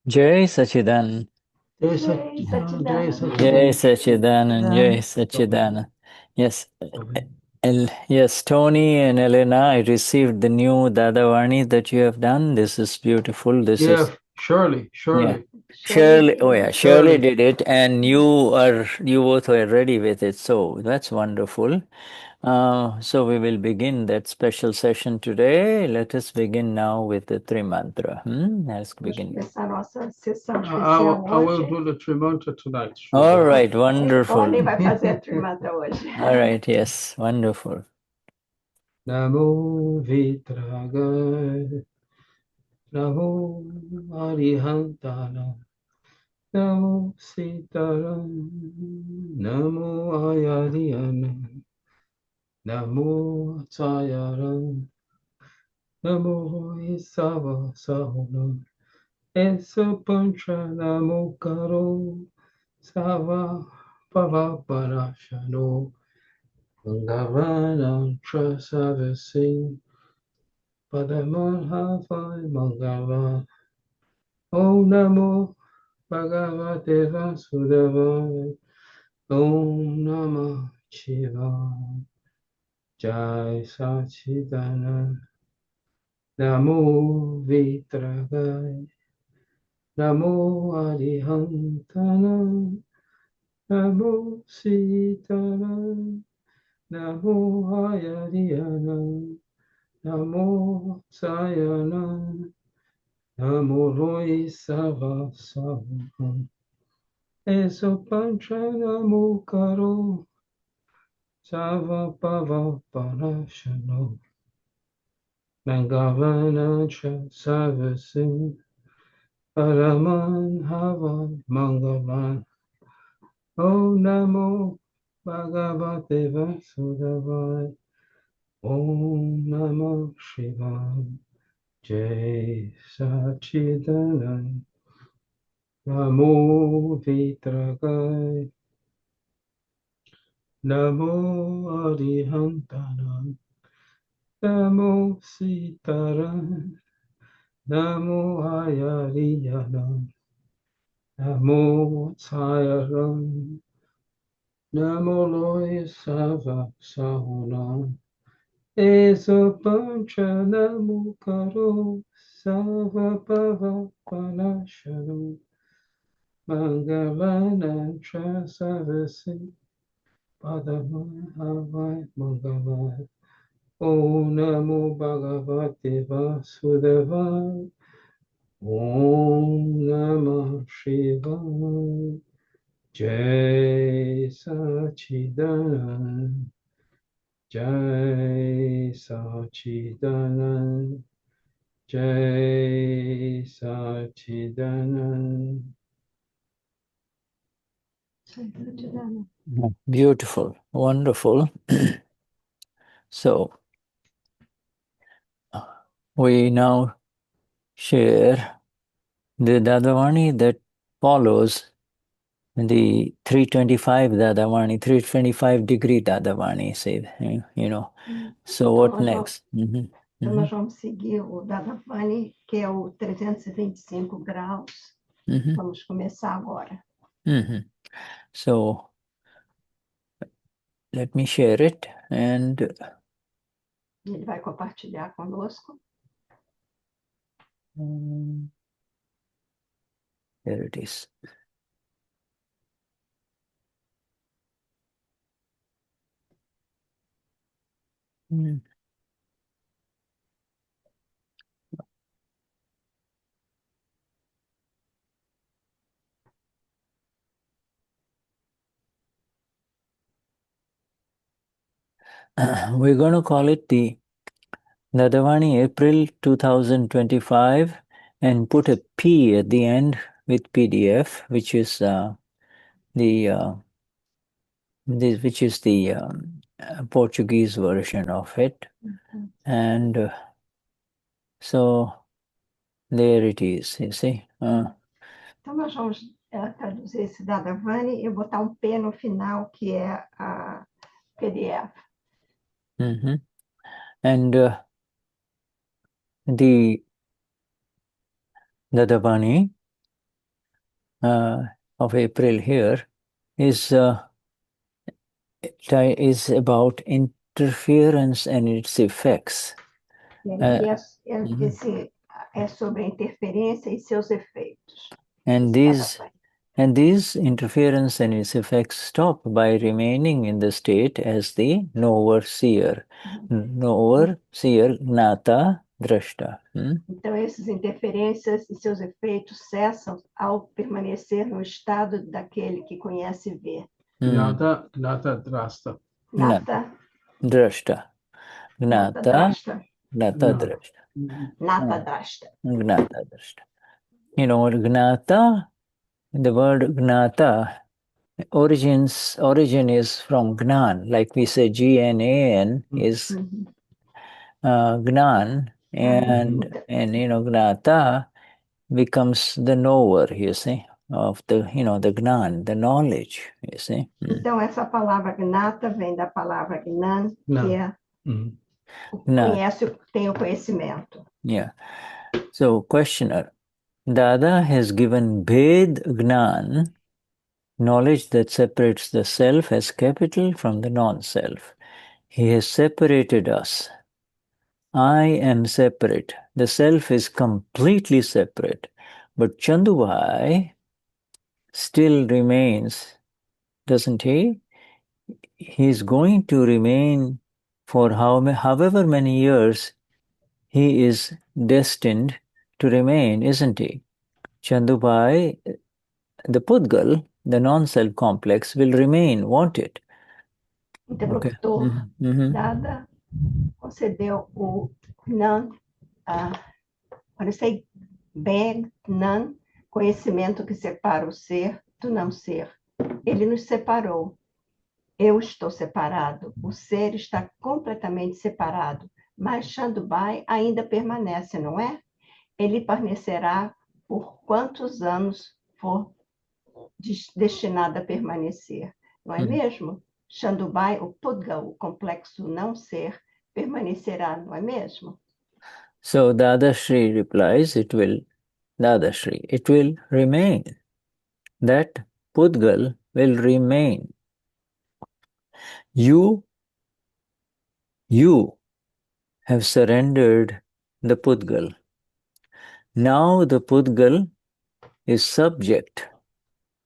Jai Sachidan. Jai Sachidanand. Jai Sachidanand. Jai Sachidanand. Yes. Yes, Tony and Elena, I received the new Dadavani that you have done. This is beautiful. This Yeah, is, Shirley. yeah. Shirley, oh yeah, Shirley Shirley. did it, and you both were ready with it. So that's wonderful. So we will begin that special session today. Let us begin now with the three mantra. Let's begin. I will do the Trimantra tonight. All Shraddha. right, wonderful. All right, yes, wonderful. Namo Vitragaya. Namo Arihantana. Namo Sitaram. Namo Ayadhyana. Namo Tayaram. Namo Isava Sahunam. Esa Pancha Namo Karo. Sava Pava Parashano. Mangavana Trasavasi. Padamon Havai Mangava. Om Namo Bhagavate Vasudevaya. Om Namah Shivaya. Jai Sachidanand. Namo Vitragaya. Namo Arihantana. Namo Sitaram. Namo Hayariyana. Namo Sayana. Namo Loi Sava Sava. Eso Pancha Namo Karo. Sava Pava Parashano. Mangavana Cha Savasi. Paraman Hava Mangavan. Om Namo Bhagavate Vasudevaya. Om Namo Shivaya. Jai Sachidanand. Namo Vitragaya. Namo Arihantana. Namo Sitaram. Namo Ayariyana. Namo Sayaram. Namo Loy Sava Sahunam. Eso Pancha Namo Karo. Sava Pava Panashano. Mangavan Trasavasi. Padama Havai Mangavan. Om Namo Bhagavate Vasudevaya. Om Namah Shivaya. Jai Sachidanand. Jai Sachidanand. Jai Sachidanand. Beautiful, wonderful. So we now share the Dadavani that follows the 325 Dadavani, 325-degree Dadavani, say, So what next? Então, nós vamos seguir o Dadavani, que é o 325 graus. Vamos começar agora. So let me share it and Ele vai compartilhar conosco. there it is. We're going to call it the Dadavani April 2025 and put a P at the end with PDF, which is the Portuguese version of it. And so there it is, you see. Então, nós vamos traduzir esse Dadavani e botar P no final, que é a PDF. And the Dadavani of April here is about interference and its effects. Esse é sobre a interferência e seus efeitos. And these interference and its effects stop by remaining in the state as the knower-seer. Knower-seer, Gnata, Drashta. Então, essas interferências e seus efeitos cessam ao permanecer no estado daquele que conhece e vê. Gnata, Drashta. Gnata, Drashta. Gnata, Drashta. Gnata, Drashta. Gnata, Drashta. Gnata, Drashta. You know, Gnata, the word Gnata, origin is from Gnan, like we say Gnan is Gnan, and you know, Gnata becomes the knower, you see, of the, you know, the Gnan, the knowledge, you see. Então, essa palavra Gnata vem da palavra Gnan, que é tem o conhecimento. Yeah. So, questioner, Dada has given Bhed Gnan, knowledge that separates the self as capital from the non-self. He has separated us. I am separate. The self is completely separate. But Chandubhai still remains, doesn't he? He's going to remain for however many years he is destined to remain, isn't he? Chandubhai, the pudgal, the non-self complex, will remain, won't it? Interlocutor, Dada concedeu o Gnan, quando eu sei bem, Gnan, conhecimento que separa o ser do não ser. Ele nos separou. Eu estou separado. O ser está completamente separado. Mas Chandubhai ainda permanece, não é? Ele permanecerá por quantos anos for destinado a permanecer, não é mesmo? Chandubhai, o pudgal, o complexo não ser, permanecerá, não é mesmo? So Dadashri replies, it will remain. That pudgal will remain. You have surrendered the pudgal. Now the pudgal is subject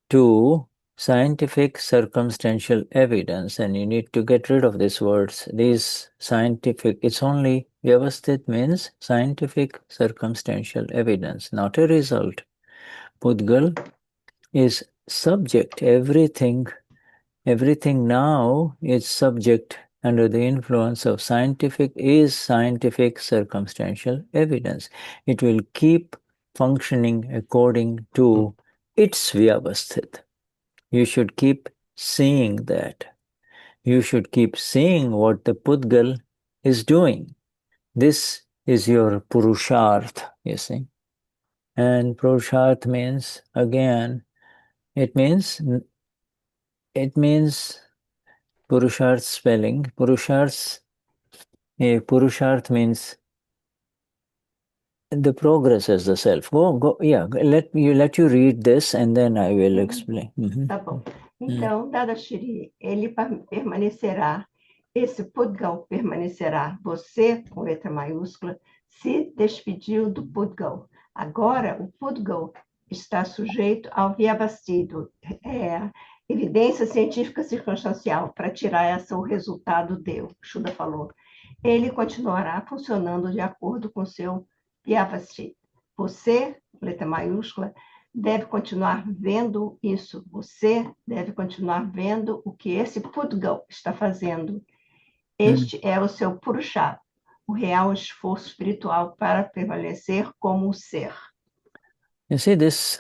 to scientific circumstantial evidence, and you need to get rid of these words. These scientific, it's only Vyavasthit means scientific circumstantial evidence, not a result. Pudgal is subject. Everything now is subject under the influence of scientific circumstantial evidence. It will keep functioning according to its Vyavasthit. You should keep seeing that. You should keep seeing what the pudgal is doing. This is your purusharth, you see. And purusharth means, again, it means purusharth spelling. Purusharth means the progress as the self. Let you read this and then I will explain. Tá bom. Então, Dadashri, ele permanecerá, esse pudgal permanecerá. Você, com letra maiúscula, se despediu do pudgal. Agora, o pudgal está sujeito ao vyavasthido, evidência científica circunstancial, para tirar essa o resultado deu, Shuddha falou. Ele continuará funcionando de acordo com seu vyavasthido. Você, letra maiúscula, deve continuar vendo isso. Você deve continuar vendo o que esse pudgal está fazendo. Este é o seu purushá, o real esforço espiritual para permanecer como o ser. You see this?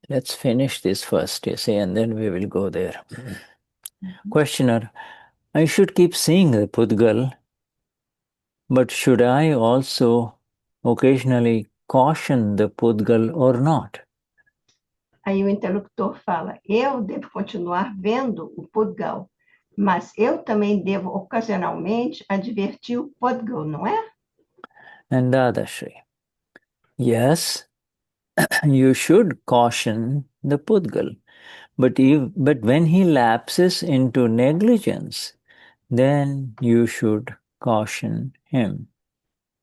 Let's finish this first, you see, and then we will go there. Questioner, I should keep seeing the pudgal, but should I also occasionally caution the pudgal or not? Aí o interlocutor fala, eu devo continuar vendo o pudgal, mas eu também devo ocasionalmente advertir o pudgal, não é? And Dadashri, yes, you should caution the pudgal. But when he lapses into negligence, then you should caution him.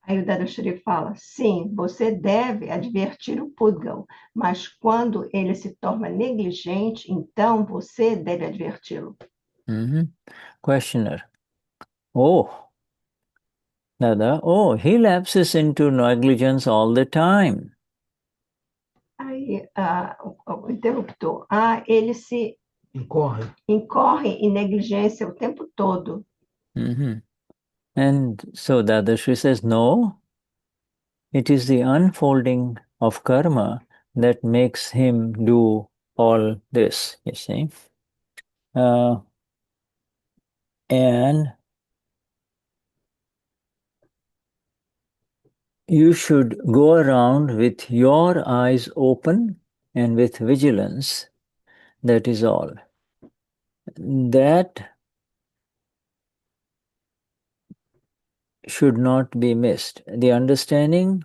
Aí o Dadashri fala, sim, você deve advertir o pudgal, mas quando ele se torna negligente, então você deve adverti-lo. Questioner. Oh, Dada, he lapses into negligence all the time. Aí o interruptor, ele se Incorre. incorre em negligência o tempo todo. And so Dadashri says, no, it is the unfolding of karma that makes him do all this, you see. And you should go around with your eyes open and with vigilance. That is all. That should not be missed. The understanding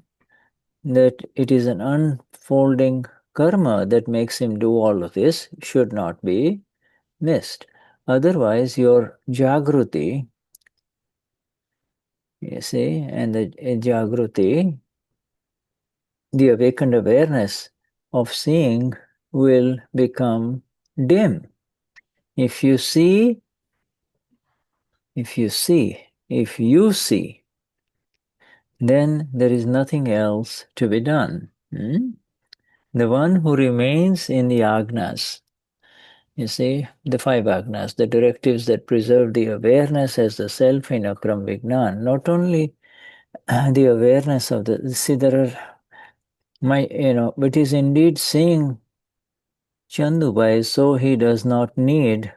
that it is an unfolding karma that makes him do all of this should not be missed. Otherwise, your jagruti, you see, and the jagruti, the awakened awareness of seeing will become dim. If you see, then there is nothing else to be done. The one who remains in the agnas, you see, the 5 agnas, the directives that preserve the awareness as the self in Akram Vignan, not only the awareness of there are, it is indeed seeing Chandubai, so he does not need,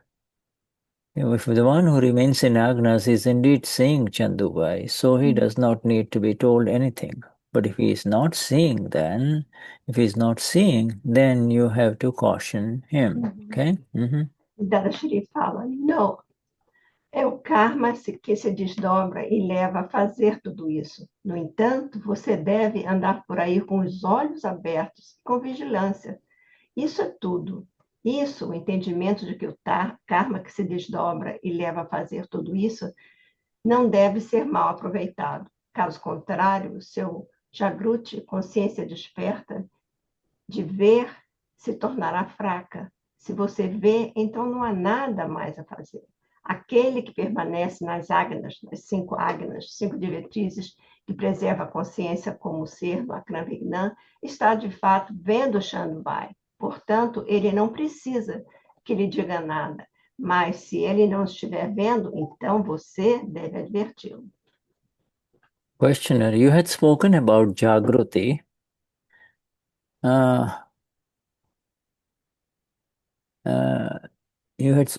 if the one who remains in agnas is indeed seeing Chandubai, so he does not need to be told anything. But if he is not seeing, then you have to caution him. Okay? Dadashri fala, não, é o karma que se desdobra e leva a fazer tudo isso. No entanto, você deve andar por aí com os olhos abertos, com vigilância. Isso é tudo. Isso, o entendimento de que o karma que se desdobra e leva a fazer tudo isso, não deve ser mal aproveitado. Caso contrário, o seu jagruti, consciência desperta, de ver, se tornará fraca. Se você vê, então não há nada mais a fazer. Aquele que permanece nas agnas, nas 5 agnas, 5 diretrizes, que preserva a consciência como ser no Akram Vignan, está de fato vendo Shandbai. Portanto, ele não precisa que lhe diga nada. Mas se ele não estiver vendo, então você deve adverti-lo. Questioner, you had spoken about Jagruti.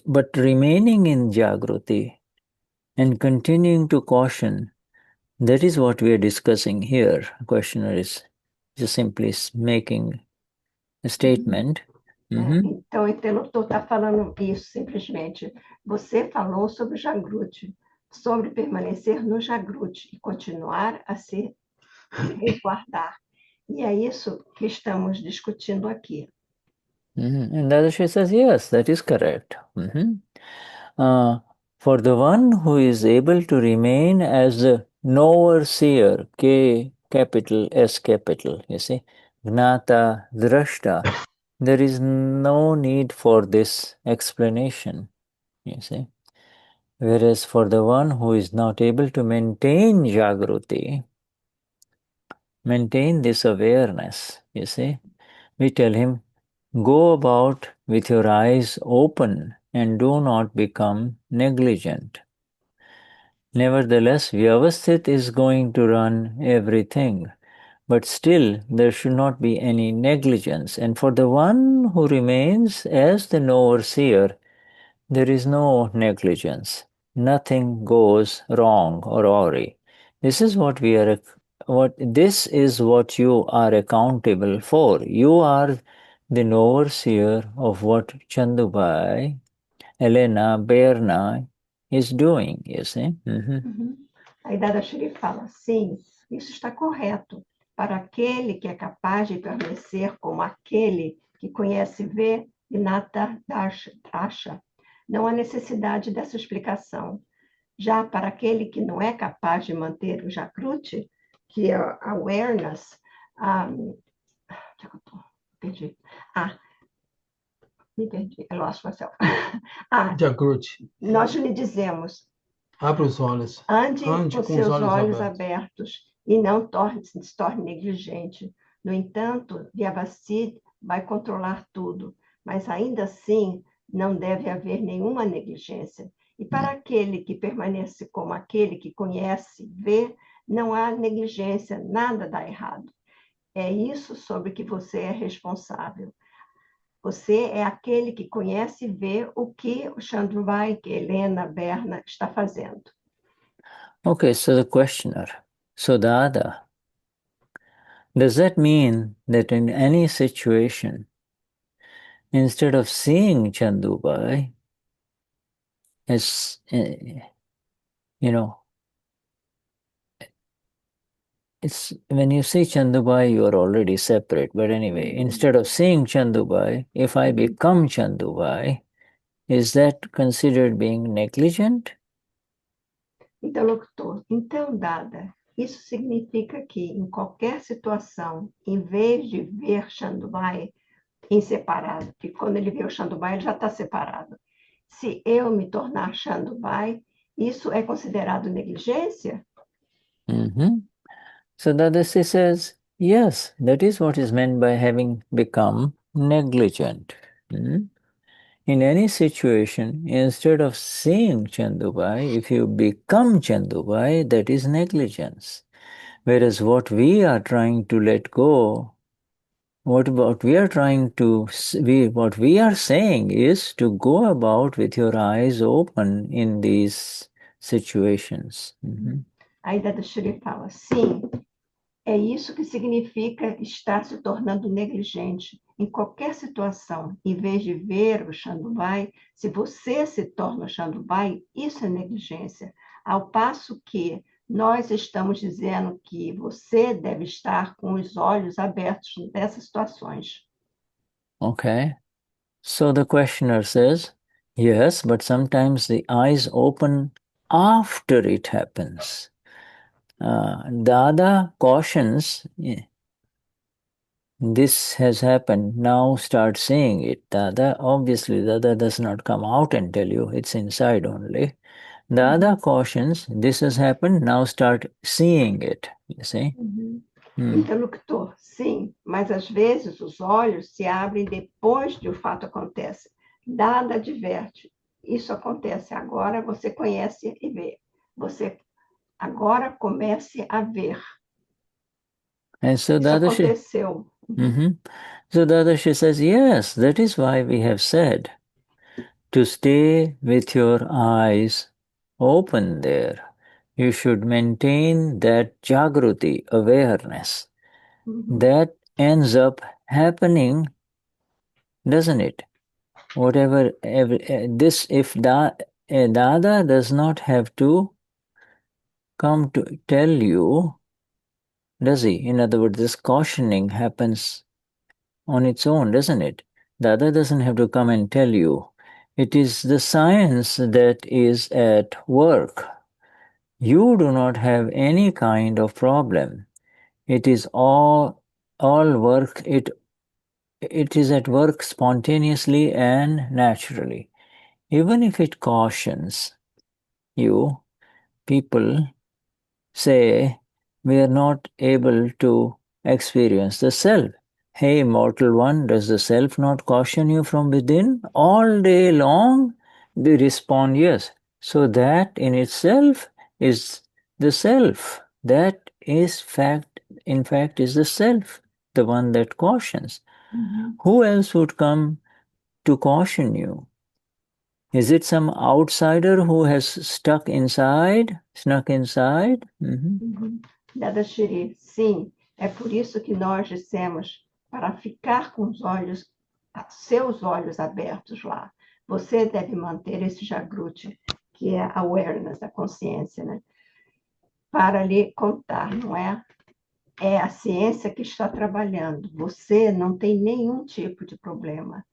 But remaining in Jagruti and continuing to caution, that is what we are discussing here. Questioner is just simply making a statement. Então, o interlocutor está falando isso, simplesmente. Você falou sobre o Jagruti, sobre permanecer no Jagruti e continuar a se resguardar. E é isso que estamos discutindo aqui. And Dadashi says, yes, that is correct. For the one who is able to remain as the knower-seer, K capital, S capital, you see, Gnata, Drashta, there is no need for this explanation, you see. Whereas for the one who is not able to maintain Jagruti, maintain this awareness, you see, we tell him, go about with your eyes open and do not become negligent. Nevertheless, Vyavasthit is going to run everything, but still there should not be any negligence. And for the one who remains as the knower-seer, there is no negligence. Nothing goes wrong or awry. This is what you are accountable for. You are the knower-seer of what Chandubai, Helena, Berna is doing, you see. Aí Dadashri fala, sim, isso está correto. Para aquele que é capaz de permanecer como aquele que conhece e vê, Gnata Drashta, não há necessidade dessa explicação. Já para aquele que não é capaz de manter o Jagruti, que é a awareness, perdi. Me perdi, I lost myself. Jagruti. Nós lhe dizemos, Abra os olhos. ande com seus olhos abertos e não se torne negligente. No entanto, Vyavasid vai controlar tudo, mas ainda assim não deve haver nenhuma negligência. E para aquele que permanece como aquele que conhece, vê, não há negligência, nada dá errado. É isso sobre que você é responsável. Você é aquele que conhece e vê o que o Chandrubai, que Helena, Berna está fazendo. Okay, so the questioner, so Dada, does that mean that in any situation, instead of seeing Chandubai as, it's when you say Chandubai, you are already separate. But anyway, instead of seeing Chandubai, if I become Chandubai, is that considered being negligent? Interlocutor, então, Dada, isso significa que, em qualquer situação, em vez de ver Chandubai em separado, que quando ele vê o Chandubai, ele já está separado. Se eu me tornar Chandubai, isso é considerado negligência? Mm-hmm. So Dadasi says, yes, that is what is meant by having become negligent. In any situation, instead of seeing Chandubai, if you become Chandubai, that is negligence. Whereas what we are trying to let go, what we are saying is to go about with your eyes open in these situations. Aí Dadashri fala, sim, é isso que significa estar se tornando negligente. Em qualquer situação, em vez de ver o Chandubai, se você se torna o Chandubai, isso é negligência. Ao passo que nós estamos dizendo que você deve estar com os olhos abertos nessas situações. Okay. So the questioner says, yes, but sometimes the eyes open after it happens. Dada cautions, this has happened, now start seeing it. Obviously, Dada does not come out and tell you, it's inside only. Dada cautions, this has happened, now start seeing it, you see. Interlocutor, sim, mas às vezes os olhos se abrem depois que o fato acontece. Dada adverte, isso acontece agora, você conhece e vê. Você agora comece a ver. And so Isso aconteceu. So Dadashi says, yes, that is why we have said to stay with your eyes open there. You should maintain that Jagruti, awareness. That ends up happening, doesn't it? Whatever, if Dada does not have to come to tell you, does he? In other words, this cautioning happens on its own, doesn't it? Dada doesn't have to come and tell you. It is the science that is at work. You do not have any kind of problem. It is all work. It is at work spontaneously and naturally. Even if it cautions you, people say we are not able to experience the self. Hey, mortal one, does the self not caution you from within all day long? They respond, yes. So that in itself is the self. That is in fact is the self, the one that cautions. Who else would come to caution you? Is it some outsider who has snuck inside? Dadashri, sim, é por isso que nós dissemos para ficar com os olhos, seus olhos abertos lá. Você deve manter esse Jagruti, que é a awareness, a consciência, né? Para lhe contar, não é? É a ciência que está trabalhando. Você não tem nenhum tipo de problema.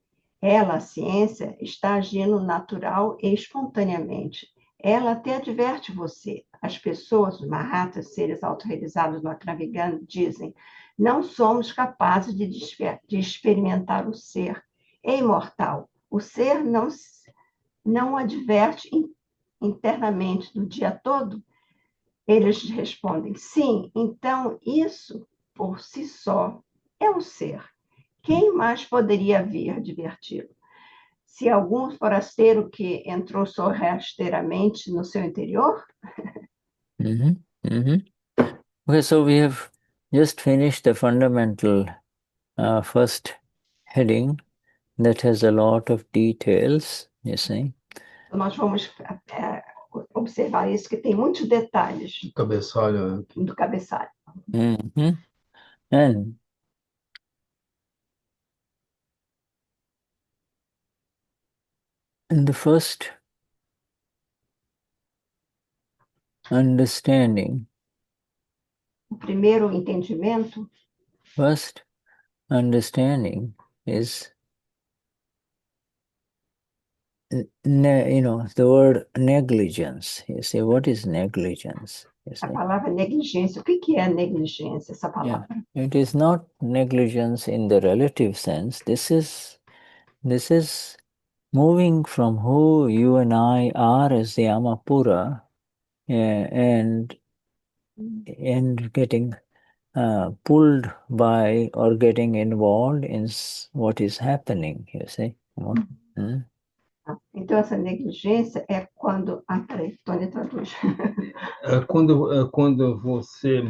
Ela, a ciência, está agindo natural e espontaneamente. Ela até adverte você. As pessoas, os Mahatmas, seres autorrealizados no Akram Vignan, dizem: não somos capazes de experimentar o ser. É imortal. O ser não adverte internamente no dia todo. Eles respondem: sim, então isso por si só é um ser. Quem mais poderia vir diverti-lo? Se algum forasteiro que entrou só rasteiramente no seu interior? Mm-hmm. Mm-hmm. Okay, so we have just finished the fundamental first heading that has a lot of details, you see. Nós vamos observar isso, que tem muitos detalhes Cabeçalho. do cabeçalho. Mm-hmm. And in the first understanding, O primeiro entendimento first understanding is, the word negligence. You say, what is negligence? You a say, palavra negligência. O que é negligência, essa yeah, palavra? it is not negligence in the relative sense. This is moving from who you and I are as the Amapura, and getting pulled by or getting involved in what is happening, you see. Mm. Então, essa negligência é quando... Ah, peraí, Tony traduz. Quando você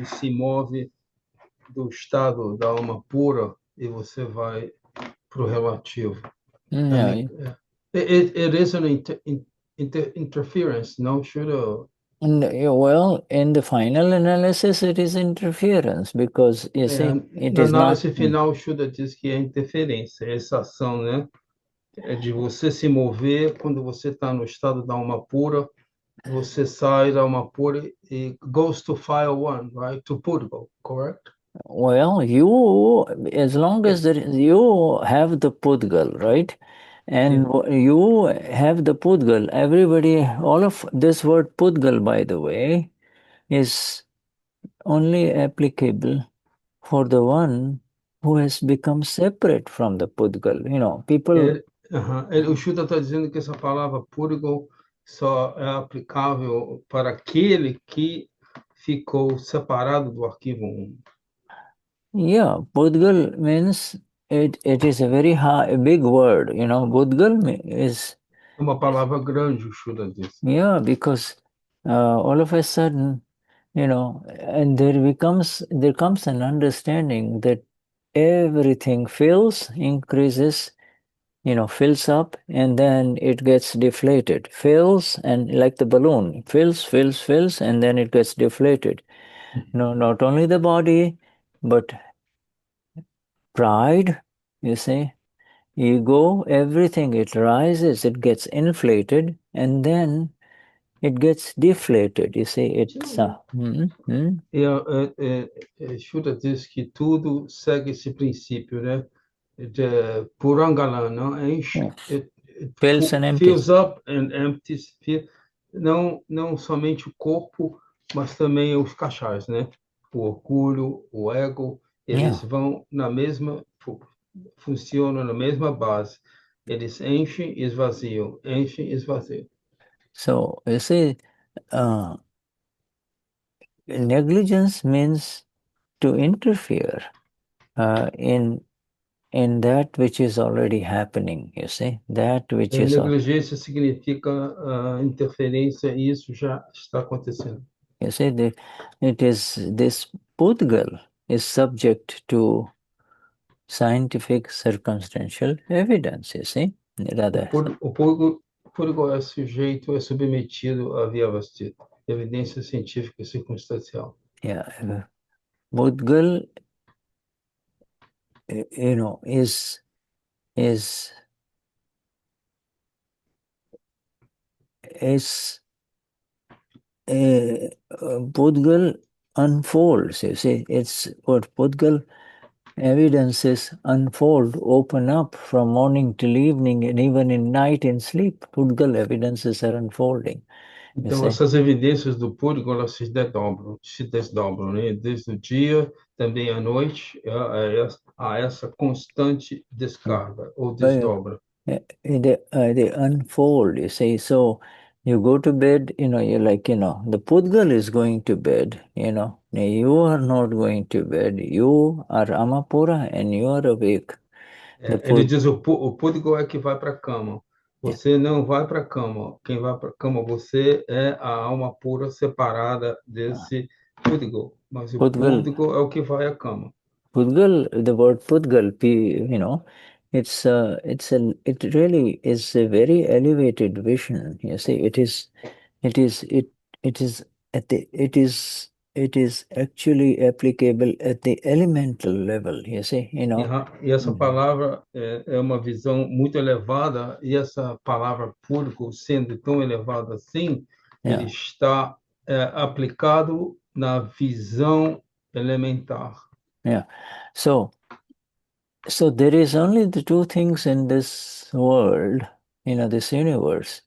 se move do estado da alma pura e você vai para o relativo. Yeah. It is an interference, no? Well, in the final analysis, it is interference because you see, it Na is not. análise final, Shuddha diz que é interferência, é essa ação, né? É de você se mover quando você está no estado da alma pura, você sai da alma pura e goes to file one, right? To pudgal, correct? Well, as long as you have the pudgal, right? And you have the pudgal, everybody, all of this word pudgal, by the way, is only applicable for the one who has become separate from the pudgal. People. O Shuddha está dizendo que essa palavra pudgal só é aplicável para aquele que ficou separado do arquivo 1. Yeah, pudgal means it is a very big word. Pudgal is. É uma palavra grande, o Shuddha disse. Yeah, because all of a sudden, and there comes an understanding that everything fills, increases, fills up, and then it gets deflated. Fills, and like the balloon, fills, and then it gets deflated. Not only the body, but pride, you see, ego, everything, it rises, it gets inflated, and then it gets deflated. You see, it's. Shuddha diz que tudo segue esse princípio, né? De Purangala, não? Fills and empties. Fills up and empties. Não somente o corpo, mas também os cachais, né? O orgulho, o ego, eles vão na mesma, funcionam na mesma base. Eles enchem e esvaziam, enchem e esvaziam. So, you see, negligence means to interfere in that which is already happening, you see, that which is. Negligência significa interferência e isso já está acontecendo. You see, this pudgal is subject to scientific circumstantial evidence, you see. O público é sujeito, é submetido à vyavastita, evidência científica e circunstancial. Yeah, pudgal, is pudgal unfolds. You see, it's what pudgal evidences unfold, open up from morning till evening, and even in night in sleep, pudgal evidences are unfolding. Então, essas evidências do público, elas se desdobram, né? Desde o dia, também à noite, a essa constante descarga ou desdobra. They unfold, you see. So you go to bed, you're like, the pudgal is going to bed, you are not going to bed. You are Amapura and you are awake. Ele diz o público é que vai para a cama. Você não vai para a cama. Quem vai para a cama, você é a alma pura separada desse público. Mas o Pudgal, público é o que vai à cama. Pudgal, the word Pudgal, it really is a very elevated vision. You see, it is it is actually applicable at the elemental level. You see, E essa palavra é uma visão muito elevada, e essa palavra público, sendo tão elevada assim, ele está aplicado na visão elementar. Yeah. So there is only the two things in this world, this universe,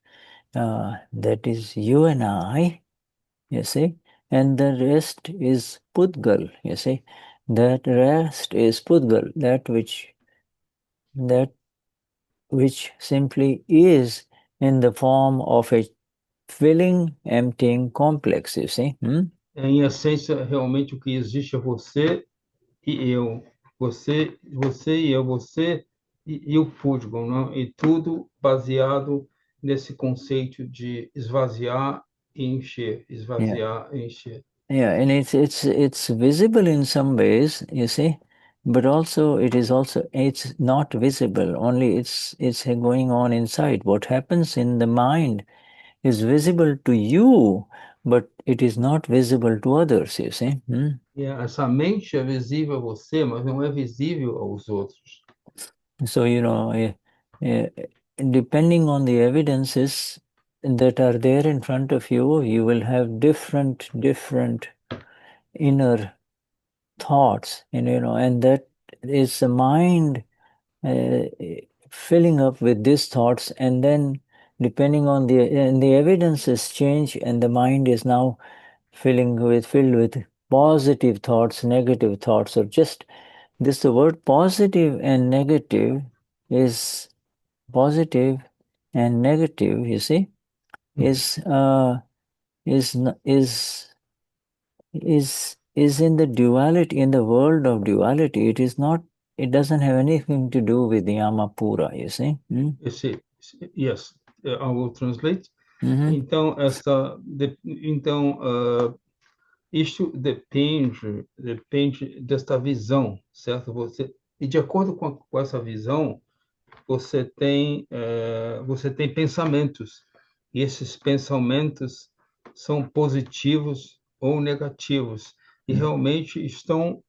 that is you and I, you see, and the rest is pudgal, you see. That rest is pudgal, that which simply is in the form of a filling, emptying complex, you see. Em essência, realmente o que existe é você e eu. Você e eu, você e o público, não? E tudo baseado nesse conceito de esvaziar e encher, esvaziar e encher. Yeah, and it's visible in some ways, you see, but also it's not visible. Only it's going on inside. What happens in the mind is visible to you, but it is not visible to others. You see. E essa mente é visível a você, mas não é visível aos outros. So depending on the evidences that are there in front of you, you will have different inner thoughts, and that is the mind filling up with these thoughts, and then depending on the evidences change, and the mind is now filled with positive thoughts, negative thoughts, or just this. The word positive and negative is positive and negative. You see, is in the duality, in the world of duality. It doesn't have anything to do with the Yamapura, you see. Yes, I will translate. Então, isto depende desta visão, certo? E de acordo com essa visão, você tem pensamentos, e esses pensamentos são positivos ou negativos, e realmente estão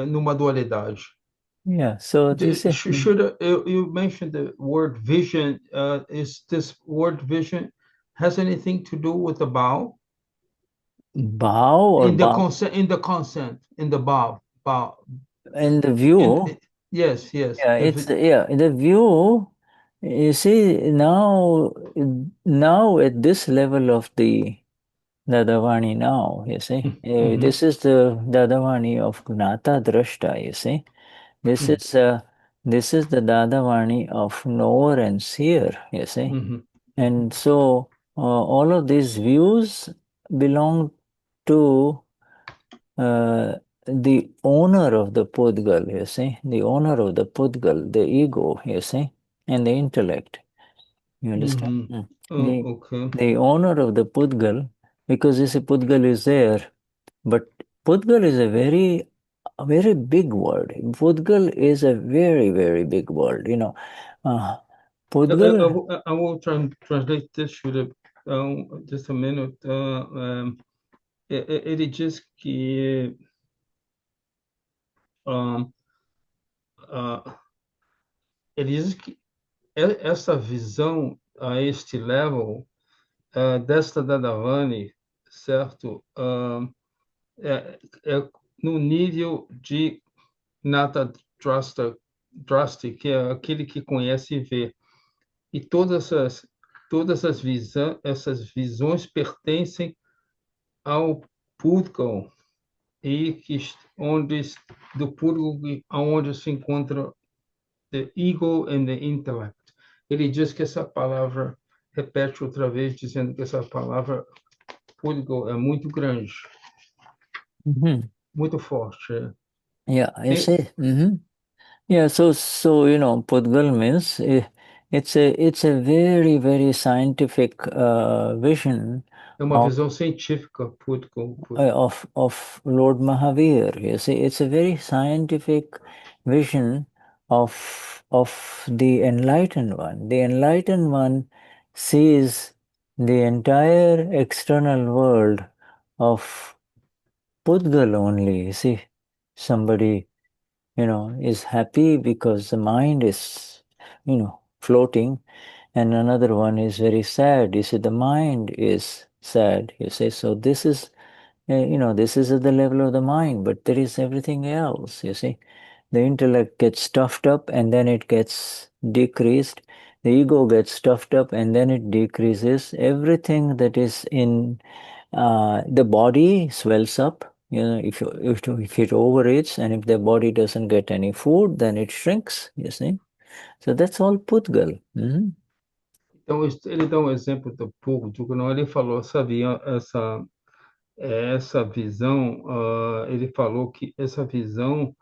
numa dualidade. Yeah, so you mentioned the word vision. Is this word vision has anything to do with the bow? Bow or in the bow? In the bow. In the view. Yes. Yeah, the view. You see, now at this level of the Dadavani now, you see, this is the Dadavani of Gnata Drashta, you see. This is the Dadavani of Knower and Seer, you see. And so all of these views belong to the owner of the pudgal, you see, the owner of the pudgal, the ego, you see, and the intellect. You understand? Okay. The owner of the pudgal, because this pudgal is there, but pudgal is a very big word. Pudgal is a very, very big word, Pudgal. I will translate this just a minute. Ele diz que essa visão a este level desta Dadavani, certo? no nível de Gnata Drashta, que é aquele que conhece e vê. E todas essas visões pertencem ao pudgal, e do pudgal onde se encontra the ego and the intellect. Ele diz que essa palavra, repete outra vez, dizendo que essa palavra pudgal é muito grande, muito forte. Yeah, you see. Yeah, so pudgal means it's a very, very scientific vision É uma visão científica, pudgal. of Lord Mahavir. You see, it's a very scientific vision of the enlightened one. The enlightened one sees the entire external world of pudgal only. You see, somebody is happy because the mind is floating, and another one is very sad. You see, the mind is sad. You see, so this is this is at the level of the mind, but there is everything else. You see, the intellect gets stuffed up and then it gets decreased. The ego gets stuffed up and then it decreases. Everything that is in the body swells up. If it overeats, and if the body doesn't get any food, then it shrinks. You see, so that's all pudgal. Então, ele dá um exemplo do público, não? Ele falou essa visão, ele falou que essa visão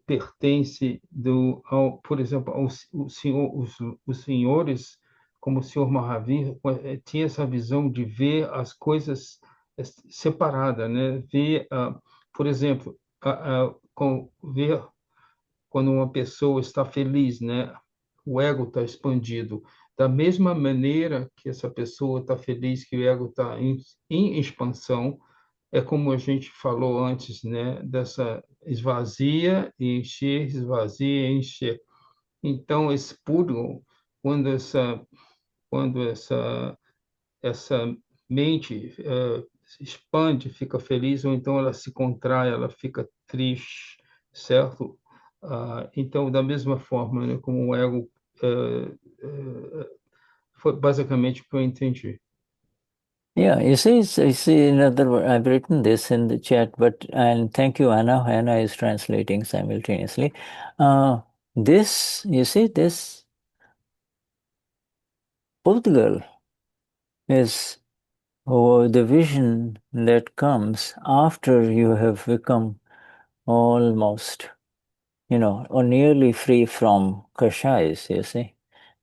pertence por exemplo, os senhores, como o senhor Mahavir, tinha essa visão de ver as coisas separadas, né? Ver, por exemplo, ver quando uma pessoa está feliz, né? O ego está expandido. Da mesma maneira que essa pessoa está feliz, que o ego está em expansão, é como a gente falou antes, né? Dessa esvazia e encher, esvazia e encher. Então, esse puro, quando essa mente se expande, fica feliz, ou então ela se contrai, ela fica triste, certo? Então, da mesma forma, né, como o ego, foi basicamente o que eu entendi. Yeah, you see, in other words, I've written this in the chat, and thank you, Anna. Anna is translating simultaneously. This, you see, this pudgal is the vision that comes after you have become almost, or nearly free from kashais, you see.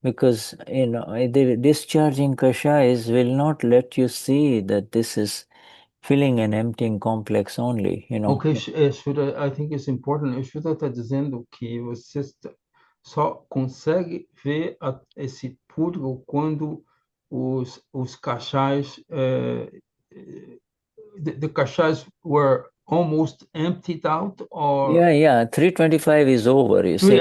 Because, the discharging kashais will not let you see that this is filling and emptying complex only, Okay, Shuddha, I think it's important. Shuddha está dizendo que você só consegue ver esse público quando os cachais, the cachais were almost emptied out, or Yeah, 325 is over, you see.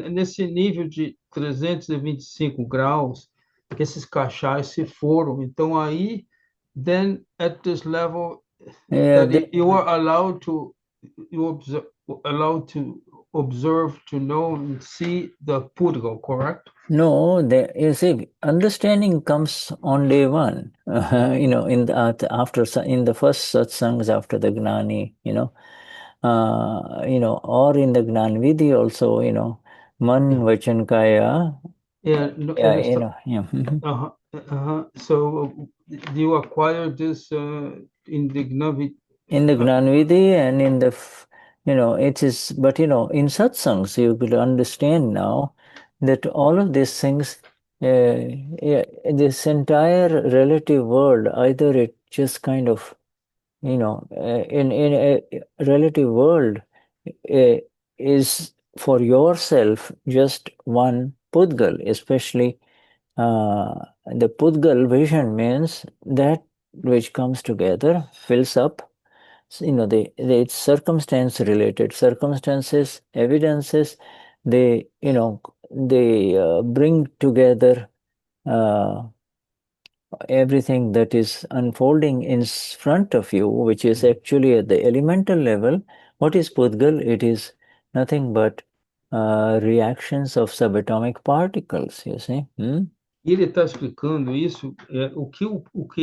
nesse nível de 325 graus, que esses cachais se foram. Então aí, then at this level, you are allowed to observe, to know and see the pudgal, correct? No, you see, understanding comes on day one. In the first satsangs after the Gnani, or in the Gnan Vidhi also, Man Vachan Kaya. Yeah, Yeah. So, do you acquire this in the Gnavi? In the Gnanvidhi and in the, it is, but in satsangs you will understand now that all of these things, this entire relative world, either it just kind of, in a relative world, is for yourself just one pudgal, especially the pudgal vision means that which comes together, fills up. So, it's circumstance related. Circumstances, evidences, they bring together everything that is unfolding in front of you, which is actually at the elemental level. What is pudgal? It is nothing but reactions of subatomic particles, you see. E ele está explicando isso, o que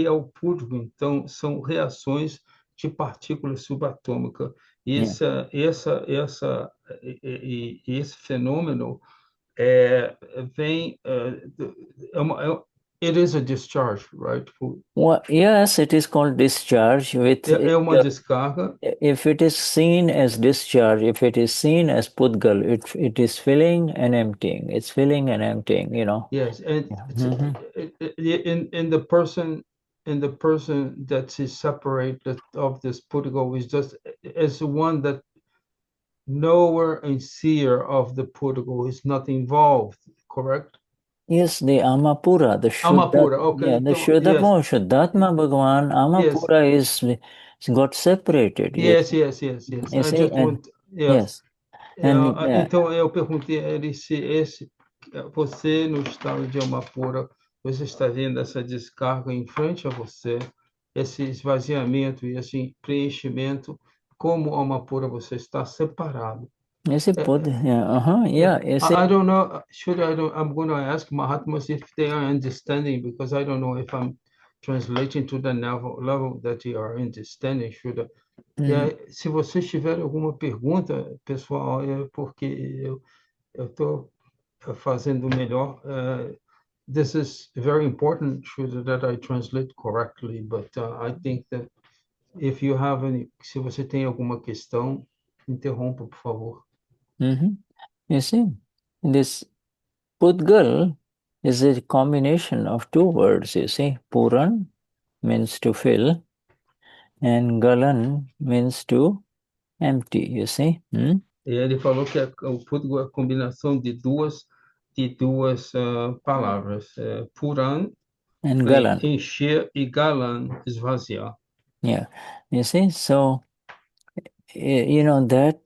é o público, então, são reações de partículas subatômicas. E esse fenômeno vem... it is a discharge, right? Well, yes, it is called discharge. É uma descarga. If it is seen as discharge, if it is seen as pudgal, it is filling and emptying. It's filling and emptying, you know. Yes, and in the person that is separated of this pudgal is just as one that knower and seer of the pudgal is not involved, correct? Yes, the Amapura, the Amapura, okay. Yeah, the Vishuddhatma Bhagavan, Amapura is got separated. Yes. You I see, just want, yes. And então eu perguntei a ele se você no estado de Amapura, você está vendo essa descarga em frente a você, esse esvaziamento e esse preenchimento, como Amapura você está separado. Yes, it put, yeah. I don't know. I'm going to ask Mahatmas if they are understanding, because I don't know if I'm translating to the level that you are understanding. Se vocês tiverem alguma pergunta, pessoal, é porque eu estou fazendo melhor. This is very important, Shuddha, that I translate correctly, but I think that if you have any, se você tem alguma questão, interrompa, por favor. You see, this pudgal is a combination of two words, you see. Puran means to fill, and galan means to empty, you see. Ele falou que o pudgal é a combinação de duas palavras, puran, And galan. Encher, e galan, esvaziar. Yeah, you see, so, you know, that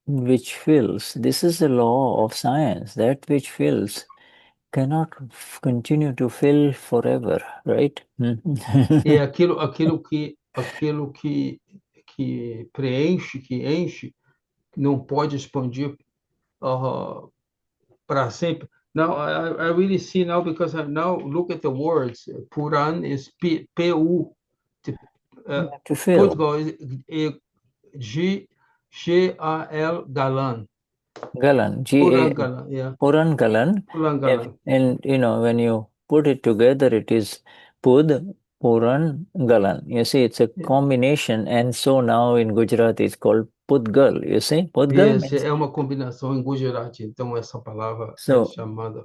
which fills, this is the law of science, that which fills cannot continue to fill forever, right? É aquilo que preenche, que enche, não pode expandir para sempre. Now, I really see now, because I now look at the words. Puran is P-U. To fill. Pudgal is G-A-L, galan. Galan, Puran galan, yeah. Puran galan. Puran galan. And, you know, when you put it together, it is Pud, Puran, Galan. You see, it's a combination. And so now in Gujarati, it's called Pudgal. You see, Pudgal means... é uma combinação em Gujarati, então essa palavra é chamada...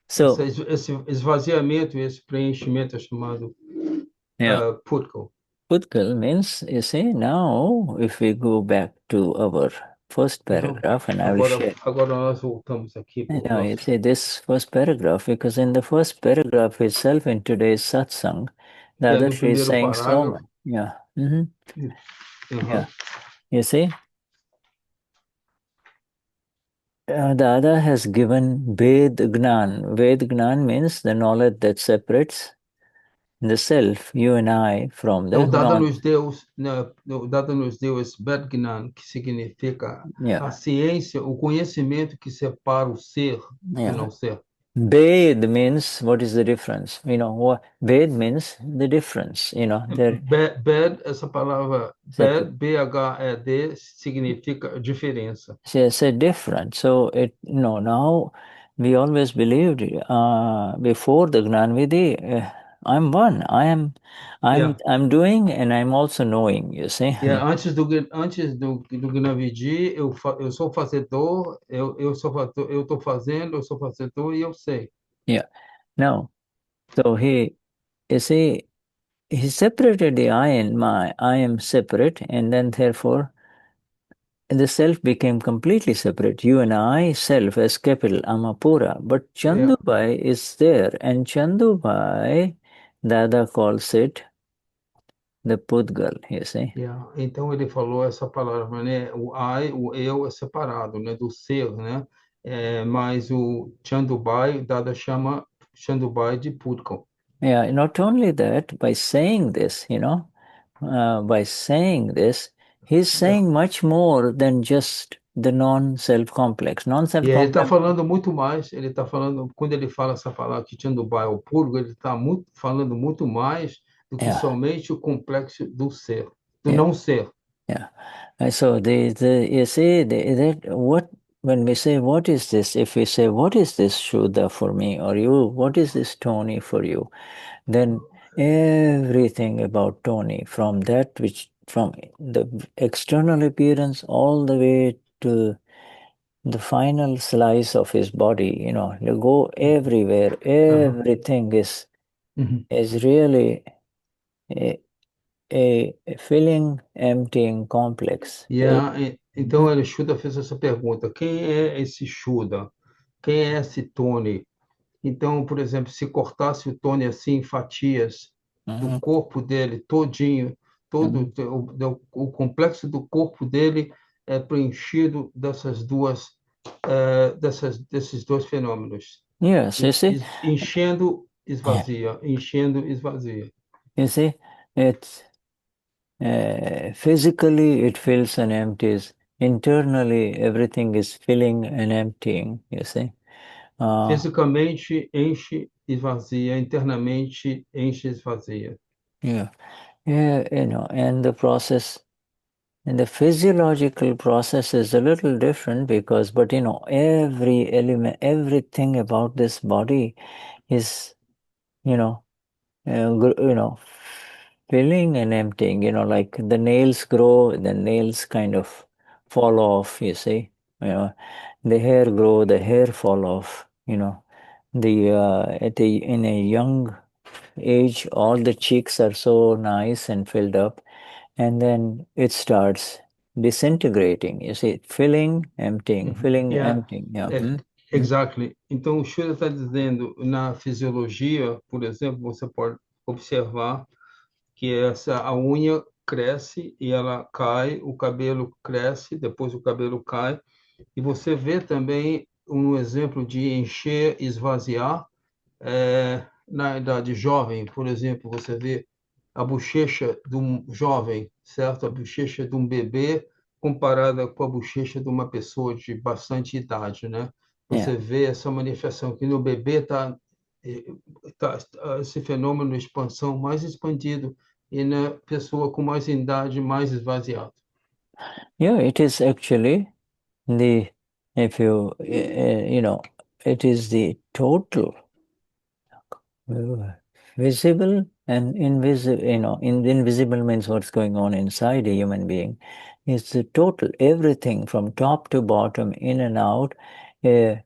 esse esvaziamento, esse preenchimento é chamado pudgal. Pudgal means, you see, now if we go back to our first paragraph, and I will share. Agora nós voltamos aqui. Now, you see this first paragraph, because in the first paragraph itself in today's satsang, Dadashri is saying so much. Yeah. Yeah. You see, Dada has given Ved Gnan. Ved Gnan means the knowledge that separates the self, you and I, from the Dada nos deu esse Ved Gnan, que significa a ciência, o conhecimento que separa o ser e não ser. Ved means, what is the difference? You know, Ved means the difference, you know. Bed, essa palavra, bed, B-H-E-D, significa diferença. It's a difference. So, now we always believed before the Gnanvidhi, I'm one. I'm doing, and I'm also knowing, you see. Antes do Gnanvidhi, eu sou fazedor, eu estou fazendo, eu sou fazedor e eu sei. Yeah. Now, so he separated the I and my. I am separate, and then therefore the self became completely separate. You and I, self as capital, Amapura. But Chandubai is there, and Chandubai, Dada calls it the pudgal, you see. Então ele falou essa palavra, né? O I, o eu é separado, né? Do ser, né? Mas o Chandubai, Dada chama Chandubai de pudgal. Yeah, not only that, by saying this, by saying this, he's saying much more than just the non-self complex. E aí ele está Non-self-complex. falando muito mais, ele está falando, quando ele fala essa palavra que tinha do bairro público, ele está falando muito mais do que Yeah, somente o complexo do ser, do yeah, não ser. yeah. And so you see that what when we say what is this, if we say what is this Shuddha for me or you, what is this Tony for you, then everything about Tony, from the external appearance all the way to the final slice of his body, you go everywhere, Aham. everything is Uhum. is really a, a filling, emptying complex. Então, ele Shuddha fez essa pergunta: quem é esse Shuddha? Quem é esse Tony? Então, por exemplo, se cortasse o Tony assim em fatias do Mhm, corpo dele todinho, mhm. o complexo do corpo dele é preenchido desses dois fenômenos. Yes, you see, Enchendo, yeah, esvazia, enchendo, esvazia. you see, it's physically it fills and empties. Internally, everything is filling and emptying. You see, uh, Fisicamente enche, esvazia, internamente enche, esvazia. yeah, yeah, and the process. And the physiological process is a little different because, but every element, everything about this body is, you know, filling and emptying. Like the nails grow, the nails kind of fall off. You see, the hair grow, the hair fall off. In a young age, all the cheeks are so nice and filled up, and then it starts disintegrating. You see, filling, emptying, Uhum. filling, Yeah, emptying. Yeah. é, exactly. Então, o Shura está dizendo, na fisiologia, por exemplo, você pode observar que a unha cresce e ela cai, o cabelo cresce, depois o cabelo cai, e você vê também um exemplo de encher, esvaziar, na idade jovem, por exemplo, você vê a bochecha de um jovem, certo? A bochecha de um bebê comparada com a bochecha de uma pessoa de bastante idade, né? Yeah. Você vê essa manifestação que no bebê esse fenômeno de expansão mais expandido e na pessoa com mais idade mais esvaziado. Yeah, it is actually the, if you, it is the total visible and invisible, invisible means what's going on inside a human being. It's the total, everything from top to bottom, in and out, uh,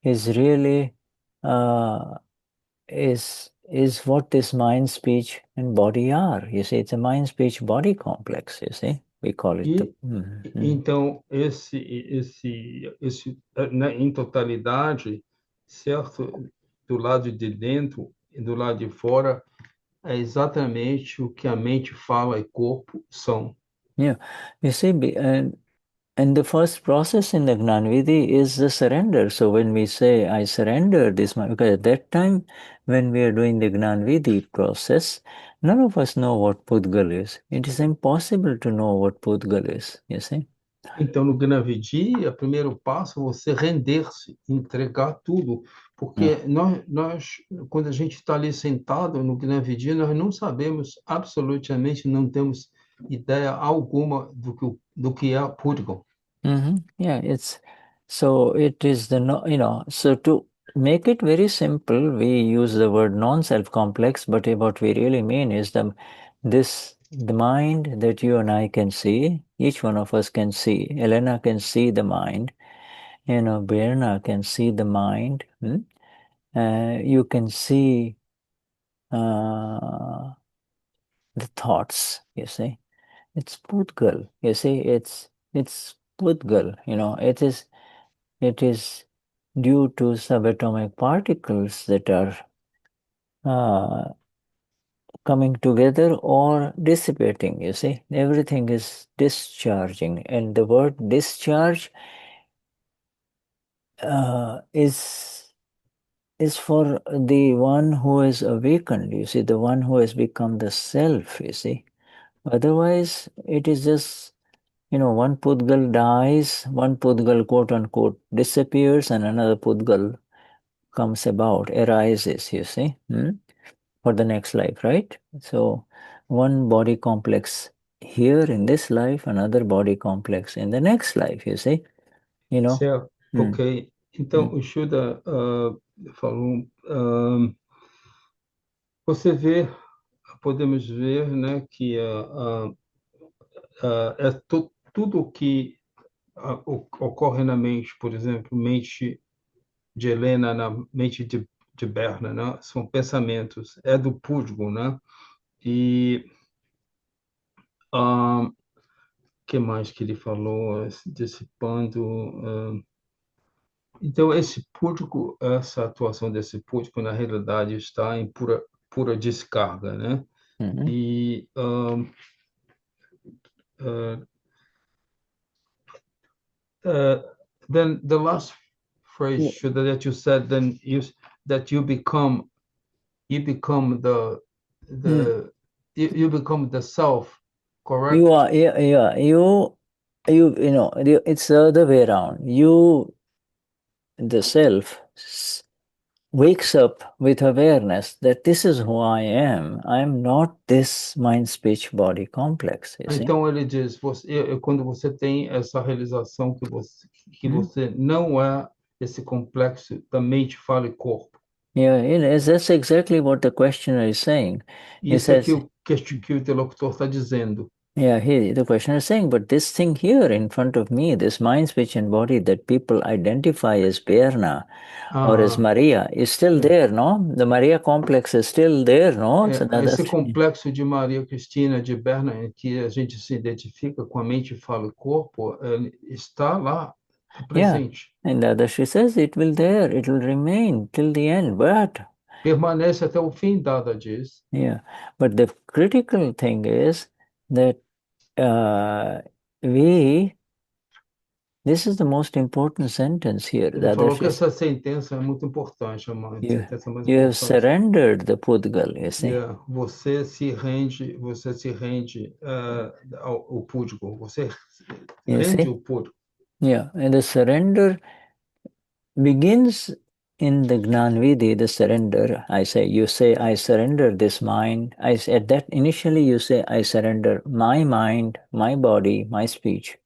is really, uh, is what this mind, speech, and body are. You see, it's a mind, speech, body complex, you see. We call it the... E então em totalidade, certo, do lado de dentro e do lado de fora, é exatamente o que a mente, fala e corpo são. Yeah, you see, and the first process in the Gnanvidhi is the surrender. So when we say, I surrender this, because at that time, when we are doing the Gnanvidhi process, none of us know what pudgal is. It is impossible to know what pudgal is, you see. Então, no Gnavidi, o primeiro passo é você render-se, entregar tudo, Yeah. porque quando a gente está ali sentado no Gnavidi, nós não sabemos absolutamente, não temos ideia alguma do que é purgal. Yeah, so it is so to make it very simple, we use the word non-self complex, but what we really mean is the mind that you and I can see, each one of us can see. Helena can see the mind, Berna can see the mind. You can see the thoughts, you see. It's Pudgal, you see, it's Pudgal, it is due to subatomic particles that are coming together or dissipating, you see. Everything is discharging, and the word discharge is is for the one who is awakened, you see, the one who has become the self, you see. Otherwise, it is just, one pudgal dies, one pudgal, quote unquote, disappears, and another pudgal comes about, arises, you see, for the next life, right? So, one body complex here in this life, another body complex in the next life, you see, Certo, ok. Então, o Shuddha falou, podemos ver, né, que tudo que ocorre na mente, por exemplo, mente de Helena na mente de Berna, né, são pensamentos, é do Pujya, né? E que mais que ele falou, dissipando. Então, esse púdico, essa atuação desse púdico, na realidade, está em pura descarga, né? E then the last phrase, Shuddha, that you said, then is that you become the you become the self, correct? You are, it's the other way around. You, the self, wakes up with awareness that this is who I am. I'm not this mind, speech, body complex. You see? Então ele diz, quando você tem essa realização que você não é esse complexo da mente, fala e corpo. Yeah, that's exactly what the questioner is saying. He Isso é says, que o interlocutor está dizendo. Yeah, the questioner is saying, but this thing here in front of me, this mind, speech, and body that people identify as Perna or as Maria, is still there, no? The Maria complex is still there, no? Esse complexo de Maria Cristina de Berna, em que a gente se identifica com a mente, fala e corpo, está lá, está presente. Yeah, and Dadashri says it will remain till the end, but permanece até o fim, Dada diz. Yeah, but the critical thing is that this is the most important sentence here. Ele falou que essa sentença é muito importante, a sentença mais You have importante. surrendered the pudgal, you see. Yeah, você se rende ao púdico, você rende o púdico. Yeah, and the surrender begins in the Gnanvidi, the surrender. You say, I surrender this mind. At that, initially you say, I surrender my mind, my body, my speech.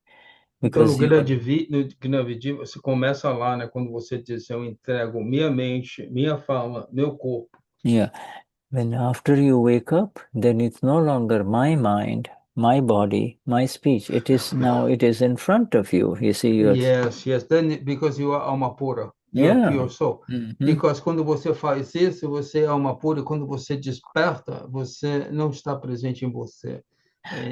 Então, no Gnavidi, você começa lá, né? Quando você diz, eu entrego minha mente, minha fala, meu corpo. Yeah. When after you wake up, then it's no longer my mind, my body, my speech. It is in front of you. You see, Yes. Then, because you are alma pura, you are pure soul. Because quando você faz isso, você é alma pura. E quando você desperta, você não está presente em você.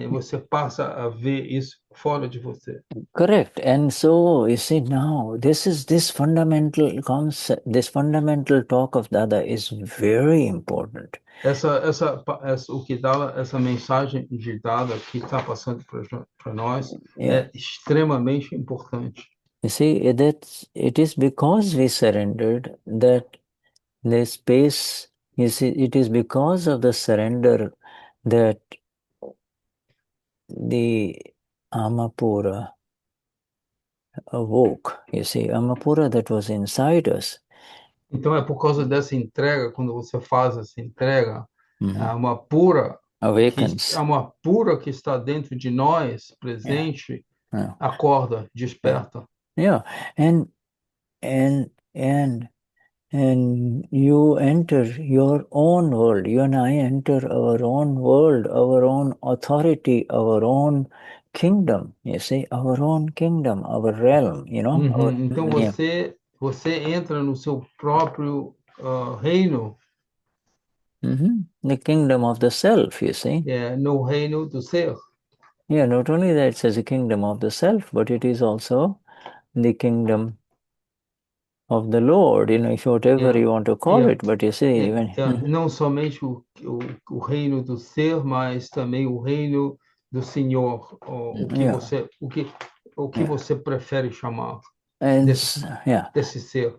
Você passa a ver isso fora de você. Correct. And so, you see, now, this fundamental concept, this fundamental talk of Dada is very important. O que dá essa mensagem de Dada que está passando para nós é extremamente importante. You see, it is because we surrendered that the space, you see, it is because of the surrender that the Amapura awoke. You see, Amapura that was inside us. Então é por causa dessa entrega, quando você faz essa entrega, a Amapura que está dentro de nós, presente, acorda, desperta. Yeah, and you enter your own world. You and I enter our own world, our own authority, our own kingdom. You see, our own kingdom, our realm. Então você entra no seu próprio reino. The kingdom of the self. You see. No reino do ser. Yeah, not only that it says a kingdom of the self, but it is also the kingdom of the Lord, if whatever you want to call it, but you see, não somente o reino do ser, mas também o reino do Senhor, o que você prefere chamar desse ser.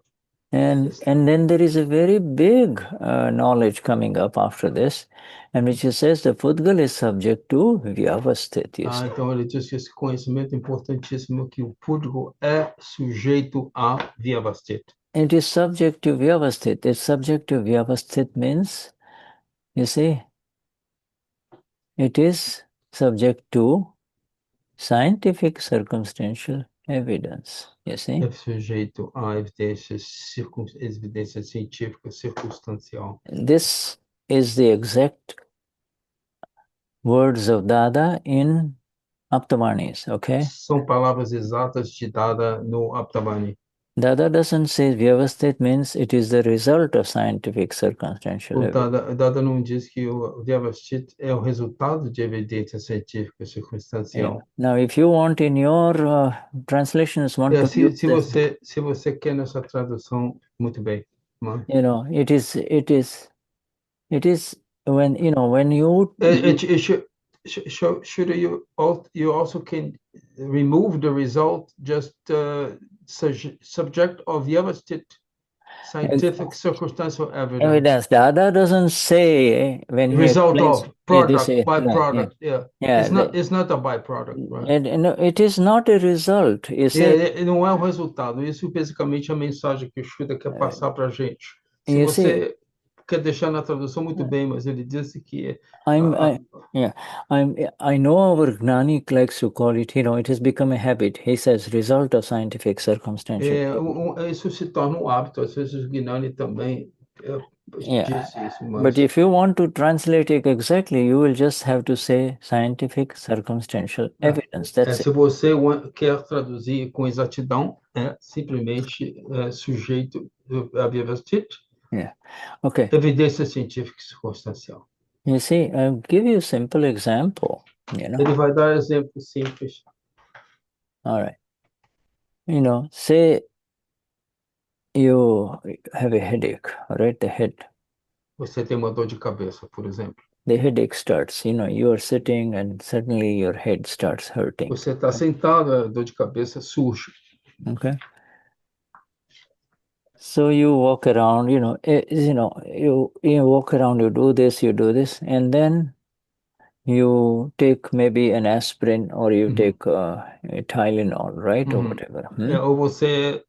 And then there is a very big knowledge coming up after this, and which says the pudgal is subject to vyavasthit. Então ele diz que esse conhecimento importantíssimo que o pudgal é sujeito a vyavasthit. It is subject to vyavasthit. It's subject to vyavasthit means, you see, it is subject to scientific circumstantial evidence. You see? É sujeito a evidência científica circunstancial. This is the exact words of Dada in Aptavanis, okay? São palavras exatas de Dada no Aptavani. Dada doesn't say vyavasthit means it is the result of scientific circumstantial O evidence. Dada não diz que o vyavasthit é o resultado de evidência científica circunstancial. Yeah. Now, if you want in your translations, want to use this, se você quer nessa tradução, muito bem. Mas... you know, it is when, you know, when you... Should you also can remove the result, just subject of vyavasthit, scientific circumstantial evidence. Dada doesn't say when result he of product, say, byproduct. Yeah. It's not a byproduct, right? It is not a result. You say, não é o resultado. Isso basicamente é a mensagem que o Shuddha quer passar para a gente. Se você quer deixar na tradução, muito bem, mas ele disse que I know our Gnani likes to call it, you know, it has become a habit. He says result of scientific circumstantial. Isso se torna hábito. Às vezes o Gnani também disse isso. Mas... But if you want to translate it exactly, you will just have to say scientific circumstantial evidence. That's it. Se você quer traduzir com exatidão, é simplesmente sujeito a vyavasthit. Yeah. Okay. Evidência científica circunstancial. You see, I'll give you a simple example. You know. Ele vai dar exemplos simples. All right. You know, say you have a headache, right? The head. Você tem uma dor de cabeça, por exemplo. The headache starts. You know, you are sitting and suddenly your head starts hurting. Você está sentado, a dor de cabeça surge. Okay. So you walk around, you walk around, you do this, and then you take maybe an aspirin or you take a Tylenol, right? Or whatever. Ou você,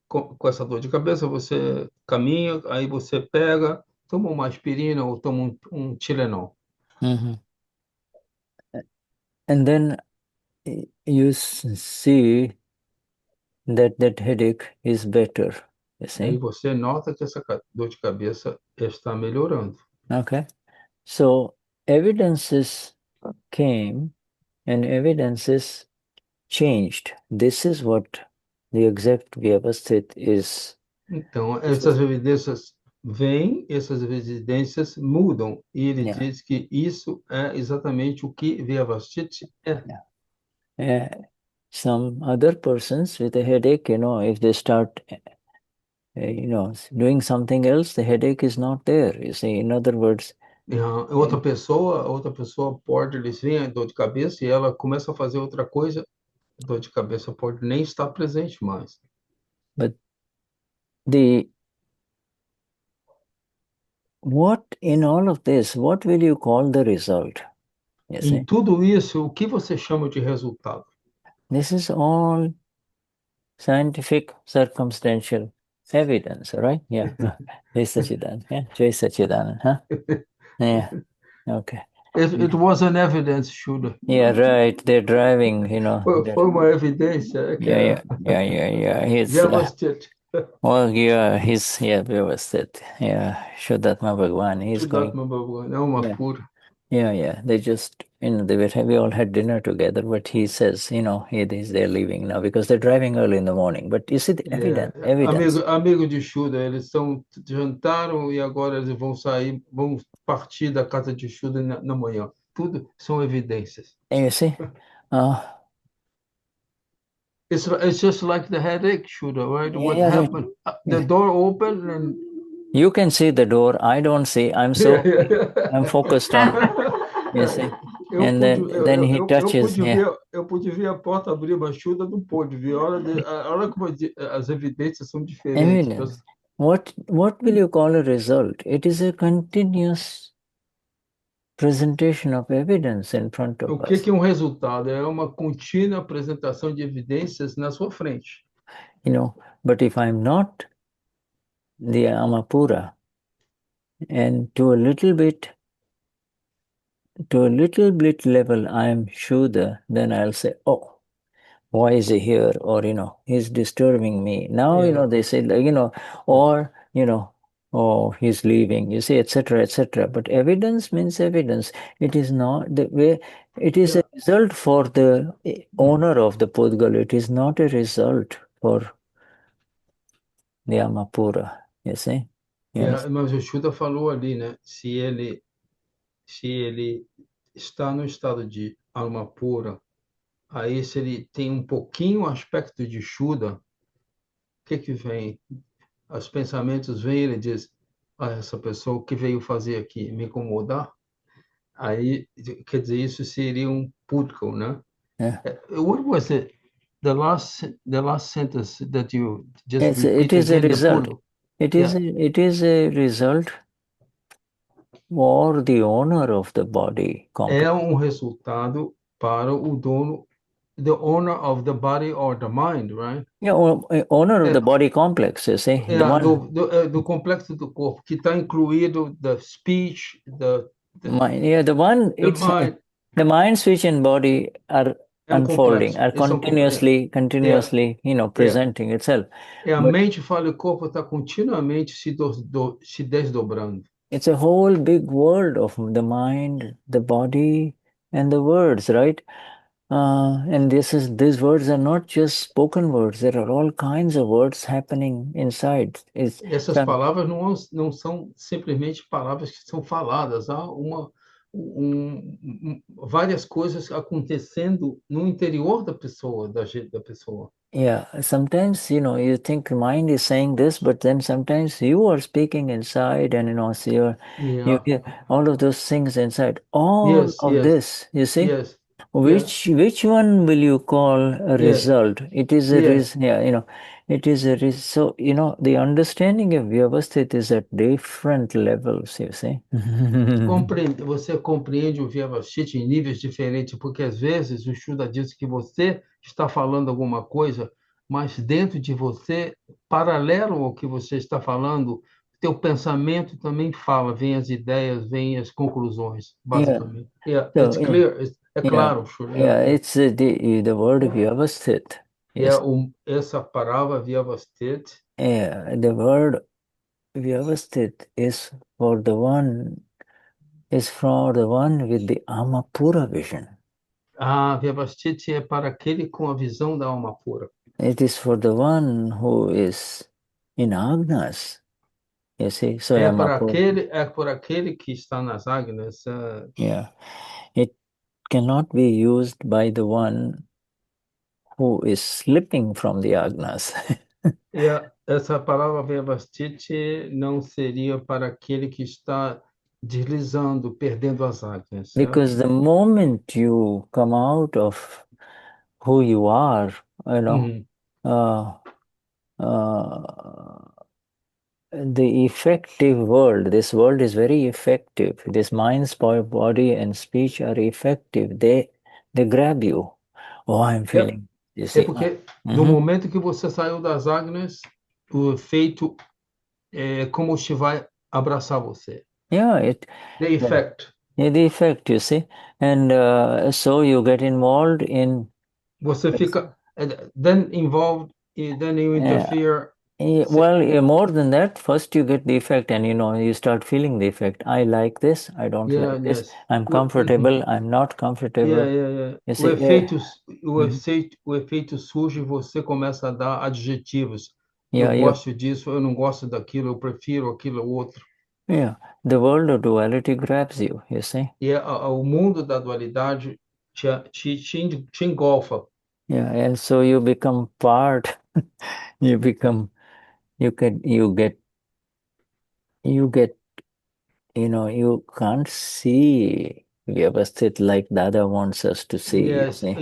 com essa dor de cabeça, você caminha, aí você pega, toma uma aspirina ou toma Tylenol. And then you see that headache is better. Aí você nota que essa dor de cabeça está melhorando. Okay. So evidences came and evidences changed. This is what the exact vyavasthit is. Então, essas evidências vêm, essas evidências mudam. E ele diz que isso é exatamente o que vyavasthit é. Some other persons with a headache, you know, if they start doing something else, the headache is not there. You see, in other words. Outra pessoa pode, eles veem a dor de cabeça e ela começa a fazer outra coisa, a dor de cabeça pode nem estar presente mais. But what in all of this, what will you call the result? Em tudo isso, o que você chama de resultado? This is all scientific circumstantial evidence, right? Yeah. Jai Sachidanand. Yeah. Jai Sachidanand, huh? Yeah. Okay. It was an evidence, Shuddha. Yeah, right. They're driving, you know. Foi uma evidência. Yeah. He's vyavasthit. Vyavasthit. Yeah. Shuddhatma Bhagwan. He's going. Shuddhatma Bhagwan. É uma cura. Yeah. They just, we all had dinner together, but he says, they're leaving now because they're driving early in the morning. But you see the evidence. Amigo de Shuddha, eles jantaram e agora eles vão sair, vão partir da casa de Shuddha na manhã. Tudo são evidências. And you see? It's just like the headache, Shuddha, right? What happened? The door opened and... You can see the door. I don't see. I'm focused on, you see. And then he touches. Eu pude ver a porta abrir, mas Shuddha não pôde ver. Olha como as evidências são diferentes. Evidence. What will you call a result? It is a continuous presentation of evidence in front of O que us. que é resultado? É uma contínua apresentação de evidências na sua frente. But if I'm not the Amapura, and to a little bit level I am Shuddha, then I'll say, oh, why is he here? Or, he's disturbing me. Now, Yeah. they say, or, oh, he's leaving, you see, etc., etc. But evidence means evidence. It is not the way, it is a result for the owner of the pudgal. It is not a result for the Amapura, you see. Mas o Shuddha falou ali, né? Se ele está no estado de alma pura, aí se ele tem um pouquinho aspecto de Shuddha, o que vem? Os pensamentos vêm, ele diz, essa pessoa, o que veio fazer aqui? Me incomodar? Aí, quer dizer, isso seria um pudgal, né? Yeah. What was it? The last sentence that you just Yes, repeat it is a again, the result. pudgal. It is a result for the owner of the body complex. É resultado para o dono, the owner of the body or the mind, right? Yeah, owner of the body complex, you see. The one, do complexo do corpo, que está incluído the speech, the mind. Yeah, the one, the it's mind. the mind, speech, and body are unfolding, Complexo. are continuously, presenting itself. A But mente fala, o corpo está continuamente se desdobrando. it's a whole big world of the mind, the body, and the words, right? And these words are not just spoken words. There are all kinds of words happening inside. Essas palavras não são simplesmente palavras que são faladas. Há várias coisas acontecendo no interior da pessoa, da pessoa. Yeah, sometimes, you think mind is saying this, but then sometimes you are speaking inside and, so you hear all of those things inside. All of this, you see? Yes. Which one will you call a result? It is a it is a so the understanding of Vyavasthit is at different levels, you see. Você compreende o Vyavasthita em níveis diferentes, porque às vezes o Shuddha diz que você está falando alguma coisa, mas dentro de você, paralelo ao que você está falando, teu pensamento também fala, vem as ideias, vem as conclusões, basicamente. It's clear, é claro, Shuddha. It's the word Vyavasthit. Yes. Essa palavra Vyavasthit. The word Vyavasthit is for the one with the Amapura vision. Vyavasthiti é para aquele com a visão da alma pura. It is for the one who is in Agnas. You see, so é por aquele que está nas Agnas. Yeah, it cannot be used by the one who is slipping from the Agnas. Essa palavra Vyavasthiti não seria para aquele que está deslizando, perdendo as Agnas. Because the moment you come out of who you are, the effective world, this world is very effective. This mind, body, and speech are effective. They grab you. Oh, I'm feeling. You see? Porque no momento que você saiu das Agnas, o efeito é como se vai abraçar você. Yeah, the effect. The effect, you see, and so you get involved in. Você fica then involved, then you interfere. Well, more than that, first you get the effect and you start feeling the effect. I like this, I don't like this. I'm comfortable, I'm not comfortable. You see, o efeito surge e você começa a dar adjetivos. Yeah, eu gosto disso, eu não gosto daquilo, eu prefiro aquilo outro. Yeah, the world of duality grabs you, you see. O mundo da dualidade te engolfa. Yeah, and so you become part. You get, you can't see vyavasthit like Dada wants us to see. You Yes. see?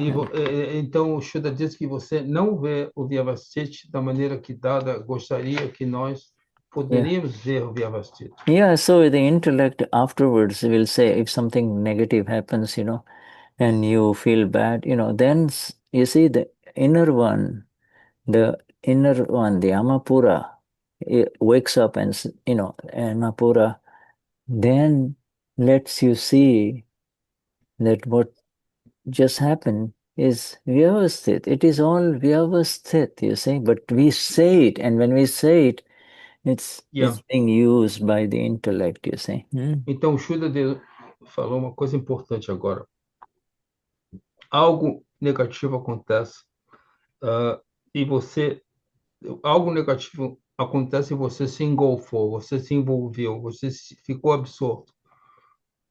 Então, o Shuddha diz que você não vê o Vyavasthit da maneira que Dada gostaria que nós Yeah. poderíamos ver o Vyavasthit. Yeah, so the intellect afterwards will say if something negative happens, and you feel bad, then you see the inner one, the Amapura, it wakes up and, Amapura then lets you see that what just happened is vyavasthit. It is all vyavasthit, you see, but we say it, and when we say it, it's being used by the intellect, you see. Então, o Shuddha falou uma coisa importante agora. Algo negativo acontece e algo negativo acontece e você se engolfou, você se envolveu, você ficou absorto.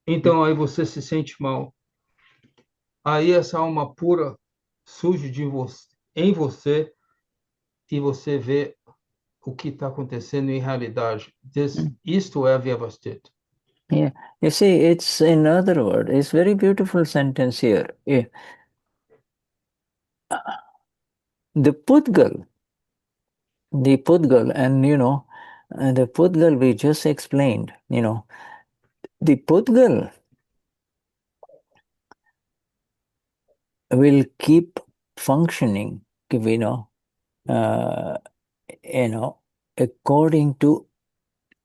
Então, aí você se sente mal. Aí essa alma pura surge em você e você vê o que está acontecendo em realidade. Isto é a Vyavasthit. Yeah, you see, it's in other words, it's very beautiful sentence here. Yeah. The pudgal, and the pudgal we just explained, the pudgal will keep functioning, uh, according to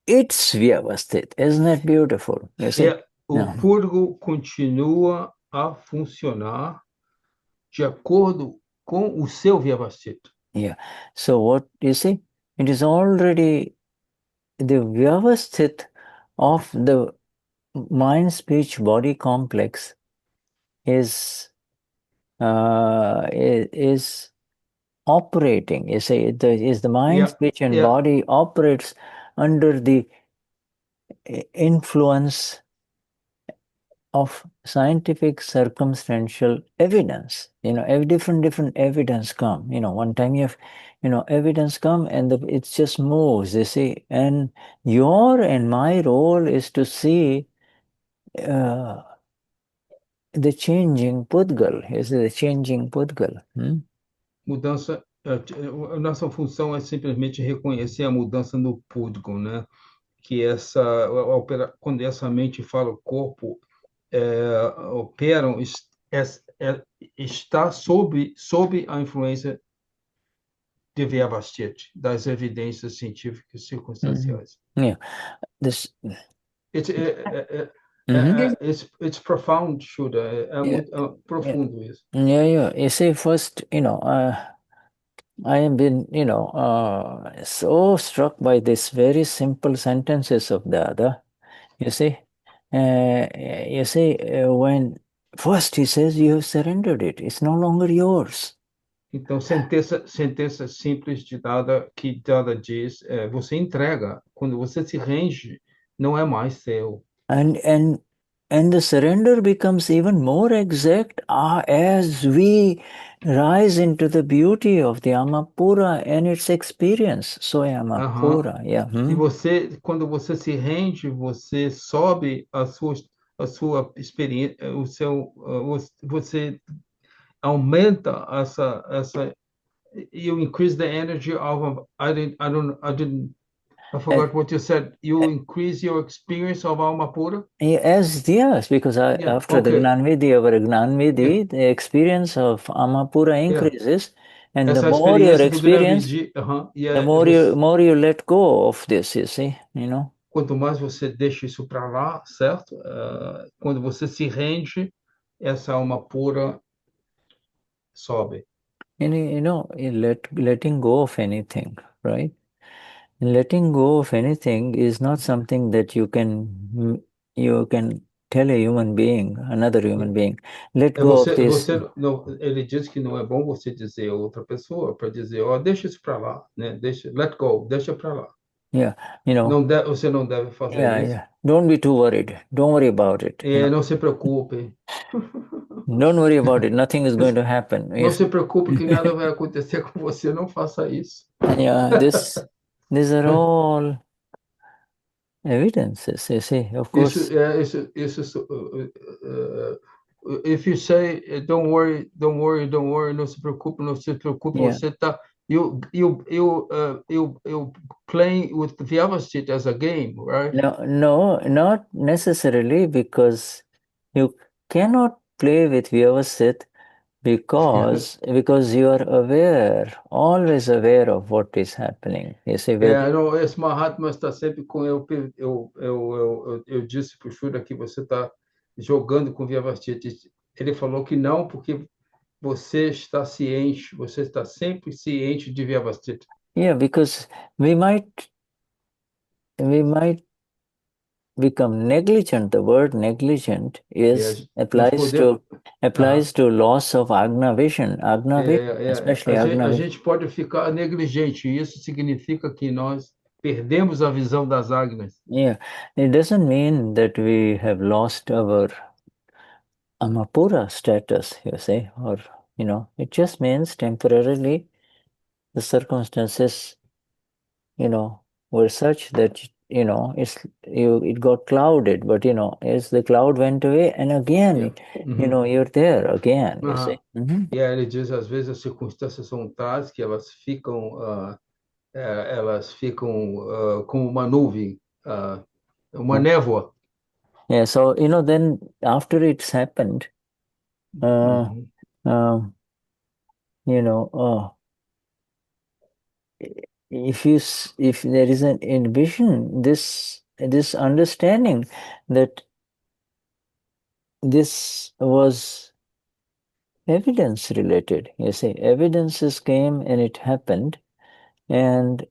its vyavasthit. Isn't that beautiful? You see? O purgo continua a funcionar de acordo com o seu Vyavasthit. Yeah. So what you see? It is already the vyavasthit of the mind, speech, body complex is operating. You see, the mind, speech, and body operates under the influence of scientific circumstantial evidence. Different evidence come. One time you have, evidence come and it just moves. You see, and your and my role is to see the changing pudgal. Is the changing pudgal. Mudança, nossa função é simplesmente reconhecer a mudança no público, né? Que quando essa mente fala o corpo operam está sob a influência de Vyavasthit, das evidências científicas circunstanciais. Yeah, this. It's profound, Shuddha. Muito profundo isso. Yeah. You see, first, I have been, so struck by these very simple sentences of the other. You see, when first he says you have surrendered it, it's no longer yours. Então, sentença simples de Dada que Dada diz, você entrega, quando você se rende, não é mais seu. And the surrender becomes even more exact as we rise into the beauty of the Amapura and its experience. So Amapura, yeah. E quando você se rende, você sobe a sua experiência, você aumenta essa you increase the energy of I forgot what you said. You increase your experience of alma pura? Yes, because after the Gnanvidhi, the experience of Amapura increases, and the more your experience, the more you let go of this, you see, Quanto mais você deixa isso para lá, certo? Quando você se rende, essa alma pura sobe. Letting go of anything, right? Letting go of anything is not something that you can tell a human being, another human being, let go of this. Ele diz que não é bom você dizer a outra pessoa para dizer, deixa isso para lá, né? Let go, deixa para lá. Yeah, você não deve fazer isso. Yeah. Don't be too worried. Don't worry about it. Não se preocupe. Don't worry about it. Nothing is going to happen. Não se preocupe que nada vai acontecer com você. Não faça isso. Yeah, these are all evidences, you see, of Isso, course. if you say, don't worry, don't worry, don't worry, não se preocupe, não se preocupe, Yeah. você está, you playing with the Vyavasthit as a game, right? No, not necessarily, because you cannot play with Vyavasthit because you are aware, always aware of what is happening. You see, whether Não, esse Mahatma está sempre com eu disse para o Shuddha que você está jogando com Vyavasthit. Ele falou que não, porque você está ciente, você está sempre ciente de Vyavasthit. yeah, because we might become negligent. The word negligent is applies to loss of Agna vision. Especially Agna A vision. gente pode ficar negligente, e isso significa que nós perdemos a visão das Agnas. Yeah, it doesn't mean that we have lost our Amapura status, you say, or it just means temporarily the circumstances, were such that it got clouded, but as the cloud went away, and again, you're there again. You see. E aí ele diz, às vezes as circunstâncias são tais que elas ficam como uma nuvem, uma névoa. Yeah. So then after it's happened, if there is an envision, this understanding that this was evidence related. You see, evidences came and it happened, and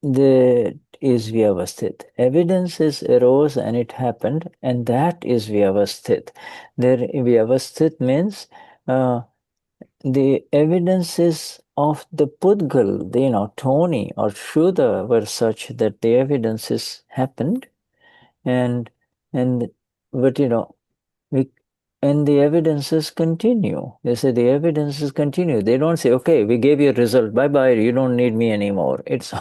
that is vyavasthit. Evidences arose and it happened, and that is vyavasthit. There, vyavasthit means the evidences of the pudgal, Tony or Shuddha, were such that the evidences happened, and but and the evidences continue. They say the evidences continue. They don't say, okay, we gave you a result, bye-bye, you don't need me anymore. It's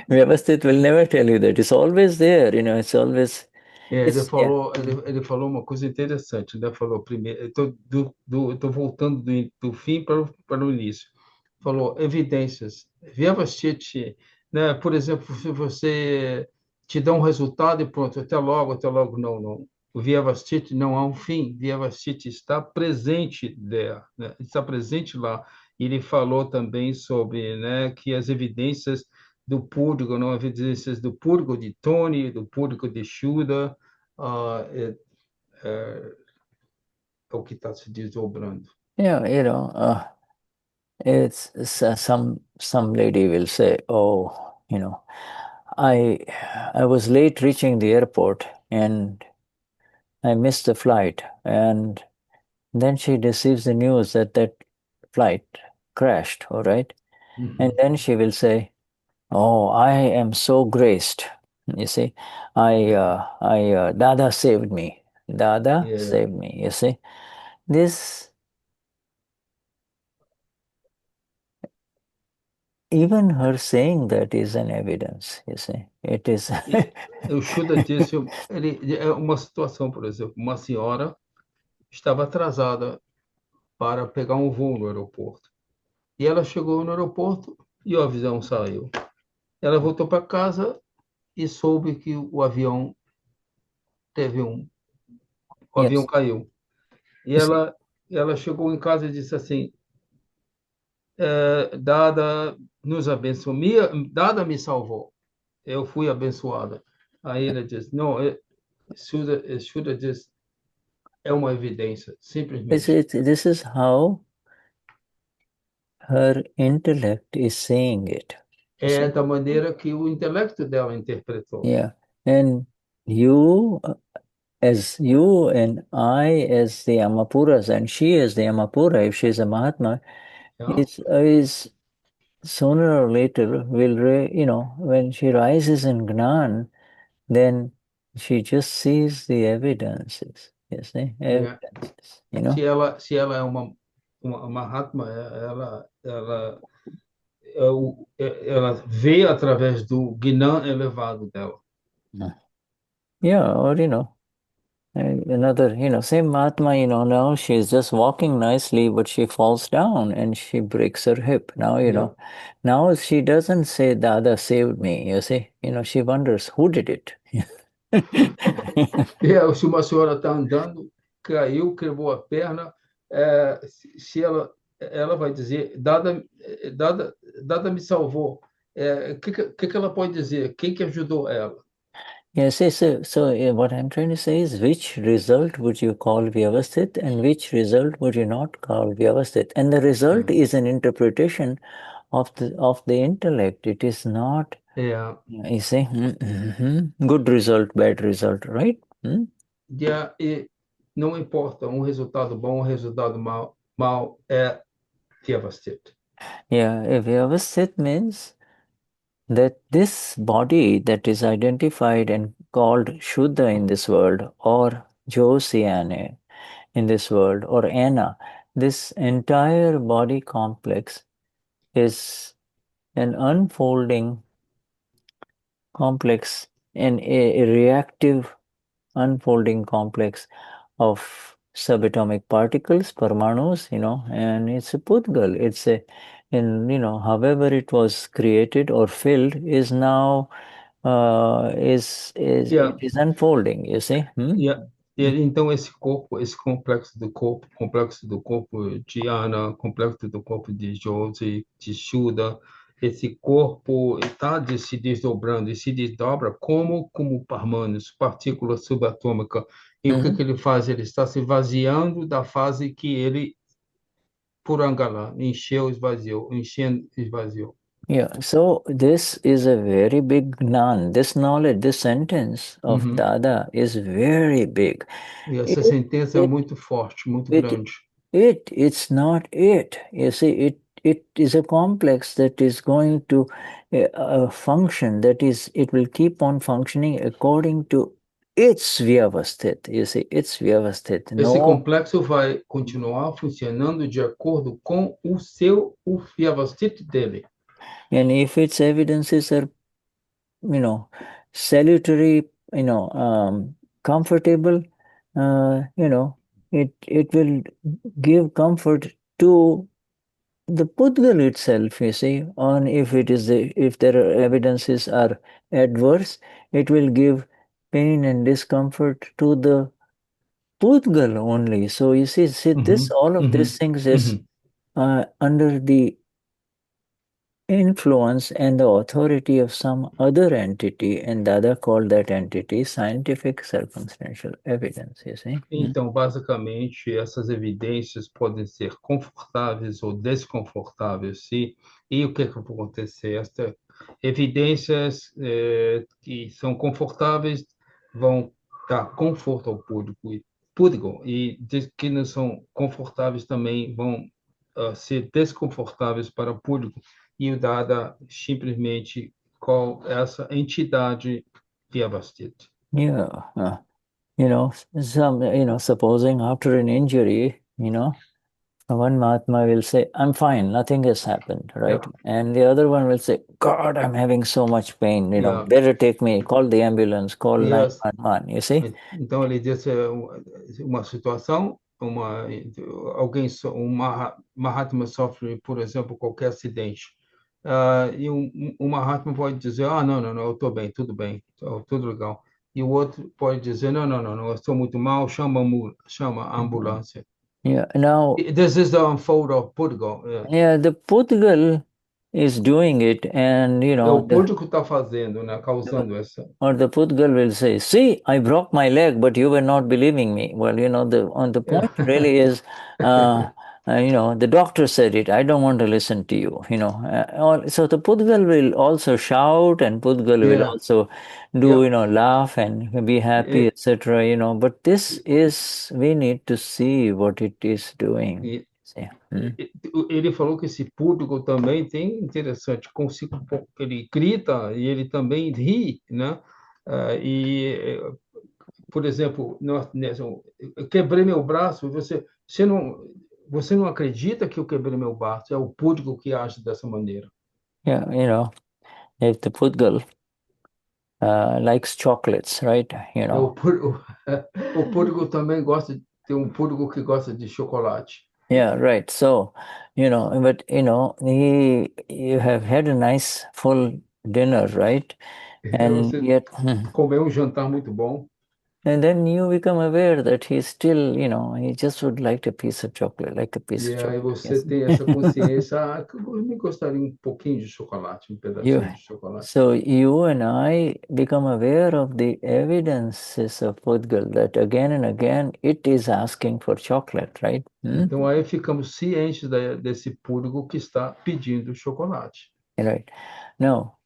Vyavasthit will never tell you that. It's always there, it's always... Ele falou uma coisa interessante, né? Falou primeiro, eu tô voltando do fim para o início. Falou evidências. Vyavasthiti, né? Por exemplo, se você te dá um resultado e pronto, até logo, não, não. O Vyavasthiti não há um fim. Vyavasthiti está presente there, né? Está presente lá. E ele falou também sobre, né, que as evidências do público, não evidências do público de Tony, do público de Shuddha, é o que está se desdobrando. Yeah, it's some lady will say, oh, I was late reaching the airport and I missed the flight, and then she receives the news that flight crashed, all right? And then she will say, oh, I am so graced. You see, Dada saved me. Dada saved me, you see. This, even her saying that is an evidence, you see. It is. O Shuddha disse, é uma situação, por exemplo, uma senhora estava atrasada para pegar um voo no aeroporto. E ela chegou no aeroporto e o avião saiu. Ela voltou para casa e soube que o avião o avião caiu. E ela chegou em casa e disse assim, Dada nos abençoou, Dada me salvou, eu fui abençoada. Aí ele diz, não, Shuddha diz, é uma evidência, simplesmente. This is how her intellect is saying it. É da maneira que o intelecto dela interpretou. Yeah, and you and I as the Amapuras, and she as the Amapura, if she's a Mahatma, is sooner or later when she rises in Gnan, then she just sees the evidences. You see, evidences. Se ela é uma Mahatma, ela vê através do Gnan elevado dela. Yeah, or another, same Mahatma, now she's just walking nicely, but she falls down and she breaks her hip. Now, now she doesn't say, Dada saved me, you see. She wonders, who did it? Se uma senhora está andando, caiu, quebrou a perna, se ela vai dizer, Dada me salvou. Que ela pode dizer? Quem que ajudou ela? Yes, so what I'm trying to say is, which result would you call Vyavasthit and which result would you not call Vyavasthit? And the result is an interpretation of the intellect. It is not, you see, good result, bad result, right? E não importa resultado bom ou resultado mal é Vyavasthit. Yeah, Vyavasthit means that this body that is identified and called Shuddha in this world, or Jyosyane in this world, or Anna, this entire body complex is an unfolding complex and a reactive unfolding complex of subatomic particles, parmanus, and it's a pudgal. It's however it was created or filled is now it is unfolding, you see. Então, esse complexo do corpo de Ana, complexo do corpo de Jose, de Shuddha, esse corpo está se desdobrando e se desdobra como parmânios, partícula subatômica. E o que ele faz? Ele está se vaziando da fase que ele, por Angala, encheu, esvaziou, enchendo, esvaziou. Yeah, so this is a very big Gnan. This knowledge, this sentence of Dada is very big. E essa sentença é muito forte, muito grande. It's not it. You see, it is a complex that is going to function, that is, it will keep on functioning according to its Vyavasthit. You see, its Vyavasthit. Esse complexo vai continuar funcionando de acordo com o Vyavasthit dele. And if its evidences are, salutary, comfortable, it will give comfort to the pudgal itself, you see. And if there are evidences are adverse, it will give pain and discomfort to the pudgal only. So you see this, all of these things is under the influence and the authority of some other entity, and Dada called that entity scientific circumstantial evidence, you see. Então, basicamente, essas evidências podem ser confortáveis ou desconfortáveis, e o que vai acontecer? Estas evidências que são confortáveis vão dar conforto ao público, e que não são confortáveis também vão ser desconfortáveis para o público. E o Dada simplesmente com essa entidade Vyavasthit. Yeah. Supposing after an injury, one Mahatma will say, I'm fine, nothing has happened, right? Yeah. And the other one will say, God, I'm having so much pain, better take me, call the ambulance, call 911, you see? Então, ele disse uma situação, alguém, Mahatma sofre, por exemplo, qualquer acidente. E um Mahatma pode dizer, não, eu estou bem, tudo legal. E o outro pode dizer, não, eu estou muito mal, chama a ambulância. Yeah, now... This is the unfold of pudgal. Yeah, the pudgal is doing it, and, o público está fazendo, causando essa. Or the pudgal will say, see, I broke my leg, but you were not believing me. Well, the point really is, the doctor said it. I don't want to listen to you. So the pudgal will also shout, and pudgal will also do, laugh and be happy, etc. But this is, we need to see what it is doing. Ele falou que esse público também tem interessante, ele grita e ele também ri, né? Por exemplo, eu quebrei meu braço, você não acredita que eu quebrei meu braço? É o público que age dessa maneira. Yeah, if the pudgal likes chocolates, right? You know. O púrgo também gosta, tem púrgo que gosta de chocolate. Yeah, right. So, but you have had a nice full dinner, right? And Você yet, comeu jantar muito bom. and then you become aware that he's still, he just would like a piece of chocolate, like a piece E of aí chocolate. você Yes. tem essa consciência, que eu me gostaria um pouquinho de chocolate, um You, pedacinho de chocolate. so you and I become aware of the evidences of pudgal, that again and again it is asking for chocolate, right? Então aí ficamos cientes desse púrgo que está pedindo chocolate. Right. Now,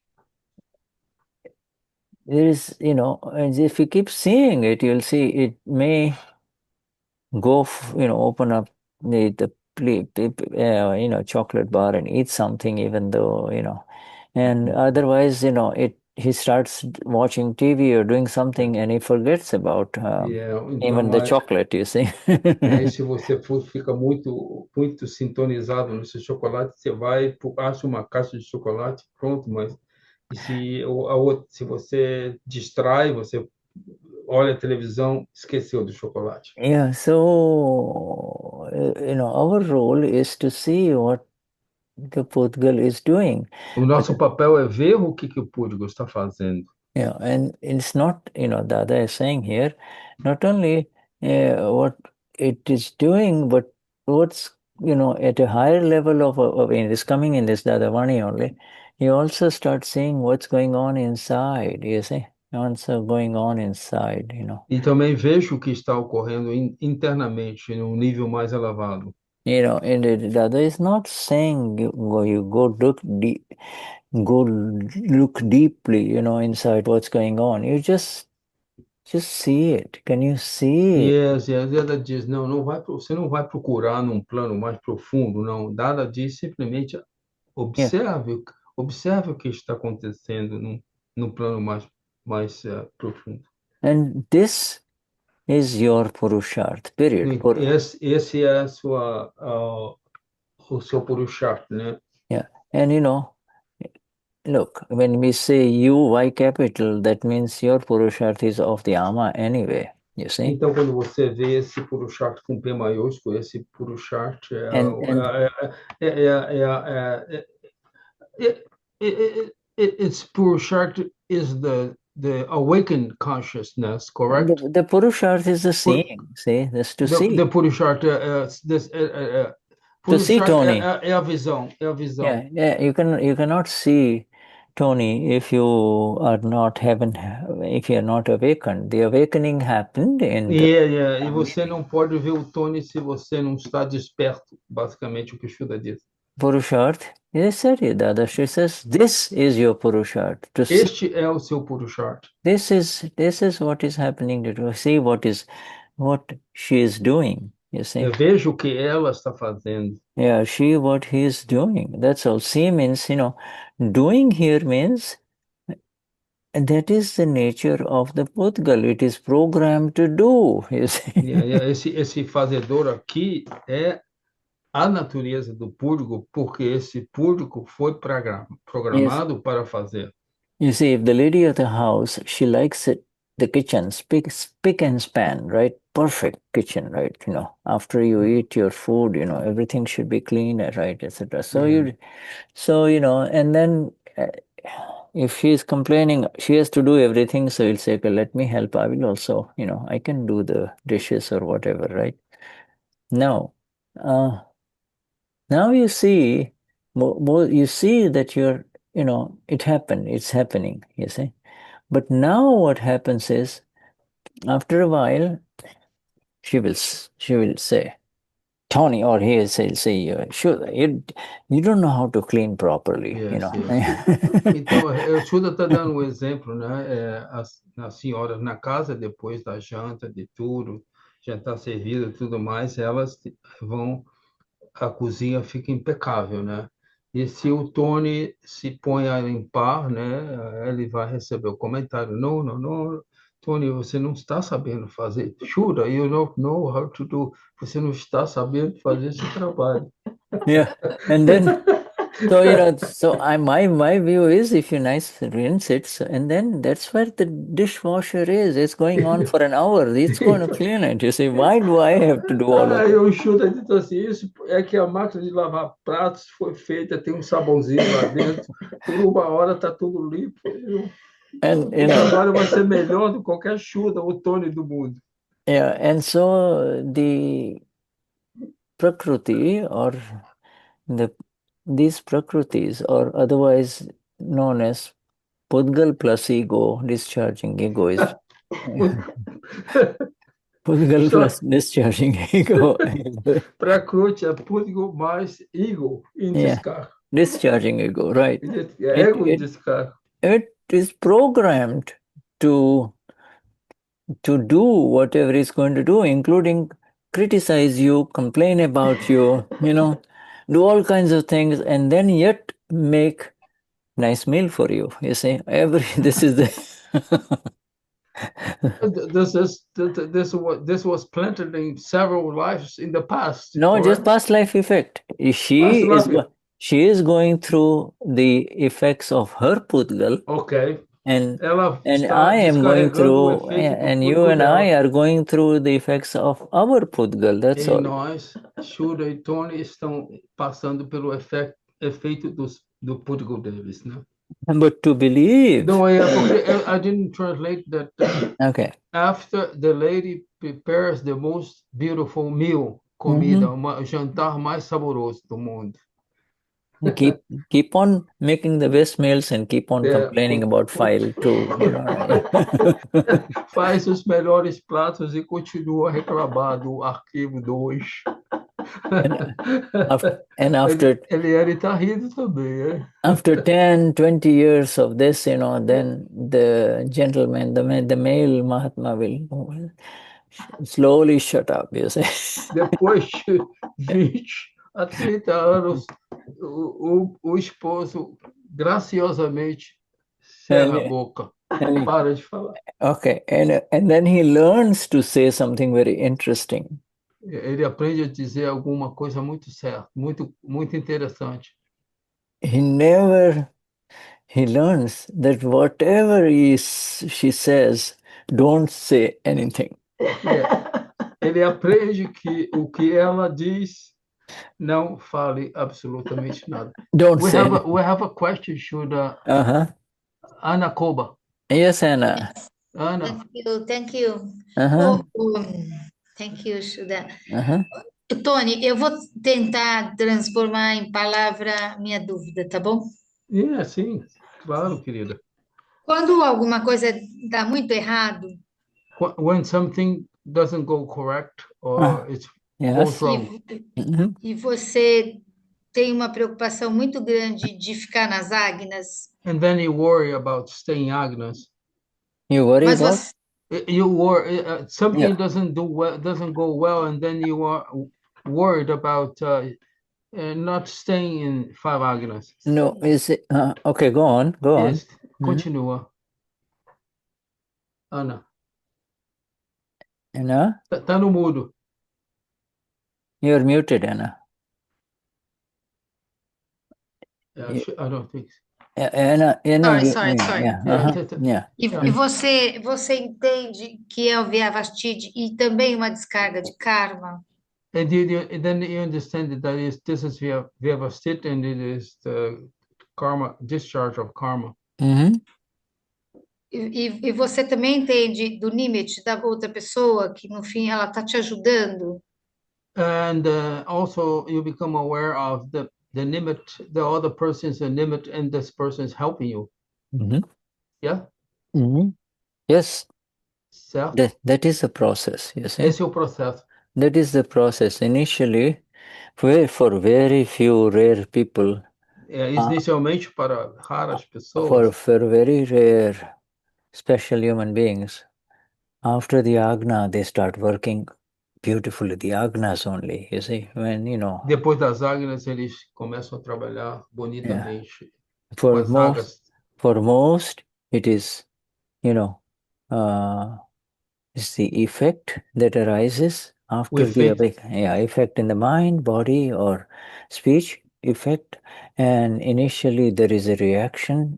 there is, and if you keep seeing it, you'll see it may go, open up the chocolate bar and eat something, even though, and otherwise, he starts watching TV or doing something and he forgets about even Então the chocolate, you see. aí se você fica muito sintonizado no seu chocolate, você vai, acha uma caixa de chocolate, pronto, mas e se você distrai, você olha a televisão, esqueceu do chocolate. Yeah, so, our role is to see what the pudgal is doing. O nosso papel é ver o que o púrgo está fazendo. Yeah, and it's not, Dada is saying here, not only what it is doing, but what's, at a higher level of it is coming in this Dadavani only. You also start seeing what's going on inside, you see, also going on inside, E também vejo o que está ocorrendo internamente, num nível mais elevado. And the other is not saying you go look deeply, inside what's going on. You just see it. Can you see it? Yes. Ela diz, não vai, você não vai procurar num plano mais profundo, não. Dada diz simplesmente Yeah. observe o que está acontecendo num plano mais profundo. And this is your Purusharth, period. Esse é o seu Purusharth, né? Yeah. And look, when we say Y capital, that means your Purusharth is of the Ama anyway. You see? Então, quando você vê esse Purusharth com P maiúsculo, esse Purusharth And its Purusharth is the awakened consciousness, correct? the Purusharth is the seeing, see? That's to see. The Purusharth, To see, Purusharth Tony. é a visão, é a visão. Yeah, you cannot see, Tony, if you are not awakened. The awakening happened in the E você não pode ver o Tony se você não está desperto, basicamente o que o Shuddha diz. Purusharth. Yes, sir. Dadashri says, this is your Purusharth. To see, Este é o seu Purusharth. this is what is happening to see what she is doing. You see? Veja o que ela está fazendo. Yeah, what he is doing. That's all. See means, doing here means that is the nature of the pudgal. It is programmed to do. You see? Esse fazedor aqui é a natureza do púrgo, porque esse púrgo foi Yes. programado para fazer. You see, if the lady of the house, she likes it, the kitchen, spick and span, right? Perfect kitchen, right? After you eat your food, everything should be clean, right, etc. So and then if she is complaining, she has to do everything. So you'll say, okay, let me help. I will also, I can do the dishes or whatever, right? Now, now you see, you see that it's happening, you see. But now what happens is, after a while, she will say, Tony, or he will say, sure, you don't know how to clean properly, Yes. Então, o Shuddha está dando um exemplo, né? As senhoras na casa, depois da janta, de tudo, jantar servido e tudo mais, elas a cozinha fica impecável, né? E se o Tony se põe a limpar, né? Ele vai receber o comentário, não, Tony, você não está sabendo fazer. Shuddha, you don't know how to do. Você não está sabendo fazer esse trabalho. Yeah, and then So, so my view is if you rinse it, and then that's where the dishwasher is. It's going on for an hour. It's going to clean it. You see, why do I have to do all of Aí it? o Shuddha disse assim, isso é que a máquina de lavar pratos foi feita, tem um sabãozinho lá dentro, por uma hora está tudo limpo. And O trabalho vai ser melhor do que qualquer Shuddha ou Tony do mundo. yeah, and so the Prakriti or these Prakritis, or otherwise known as Pudgal plus ego, discharging ego is Pudgal plus discharging ego. Prakriti é pudgal mais ego em Yeah, descarga. discharging ego, right. Ego em descarga. It is programmed to do whatever it's going to do, including criticize you, complain about you, do all kinds of things, and then yet make nice meal for you. You see, this is the This was planted in several lives in the past. no, correct? just past life effect. She is going through the effects of her pudgal. Ok. And Ela está I am going descarregando o through, efeito do and you pudgal and I dela are going through the effects of our pudgal. That's em all. nós. Shuddha e Tony estão passando pelo efeito do pudgal deles, né? But to believe. No, I didn't translate that. Okay. After the lady prepares the most beautiful meal, comida, o jantar mais saboroso do mundo. Keep on making the best meals and keep on complaining about file too. Faz os melhores pratos e continua a reclamar do arquivo 2. And after Ele está rindo também, after 10, 20 years of this, then the gentleman, the male Mahatma will slowly shut up, you see. Depois de 20 a 30 anos, o esposo graciosamente cerra a boca, para de falar. Okay, and then he learns to say something very interesting. Ele aprende a dizer alguma coisa muito certa, muito interessante. He learns that whatever she says, don't say anything. Ele aprende que o que ela diz, não fale absolutamente nada. Don't we say have anything. We have a question, Ana Koba. Yes, Anna. Ana. Thank you. Thank you, Shuddha. Tony, eu vou tentar transformar em palavra minha dúvida, tá bom? Sim, claro, querida. Quando alguma coisa dá muito errado, when something doesn't go correct or it goes wrong, e você tem uma preocupação muito grande de ficar nas ágnas, and then you worry about staying agnas. You worry mas about? You worry something doesn't go well, and then you are worried about not staying in 5 agnas. No, is it okay? Go on. Yes, continua. Ana. Anna? Tá no mudo. You're muted, Anna. I don't think so. Anna, sorry. Yeah. E você entende que é o Vyavastid e também uma descarga de karma? And then you understand that this is Vyavastit and it is the karma, discharge of karma. E você também entende do limite da outra pessoa, que no fim ela está te ajudando? And also you become aware of the limit, the other person's a limit, and this person is helping you. Yeah? Yes. Certo? That is the process, you see? Esse é o processo. That is the process. Initially, for very few rare people. Inicialmente para raras pessoas. For very rare special human beings, after the Agna, they start working beautifully. The Agnas only, you see, when Depois das agnas, eles começam a trabalhar bonitamente. For most, it is, it's the effect that arises after the effect in the mind, body, or speech. effect, and initially there is a reaction,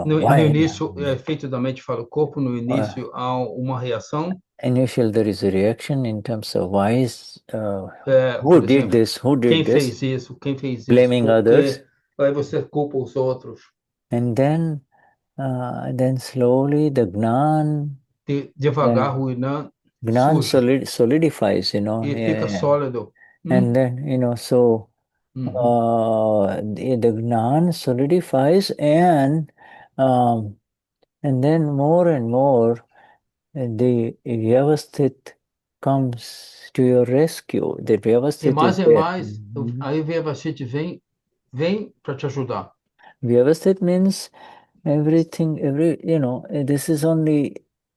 No why? início, é efeito da mente fora o corpo, no início há uma reação. Initial there is a reaction in terms of why is, who Por did exemplo, this, who quem did this, fez isso, quem fez isso, blaming others, porque aí você culpa os outros. and then slowly the Gnan Devagar o Gnana Gnan surge solidifies, e fica sólido. and then so the Gnan solidifies, and then more and more the Vyavasthit comes to your rescue. The E Vyavasthit mais is e there. mais, aí o Vyavasthit vem para te ajudar. Vyavasthit means everything, this is only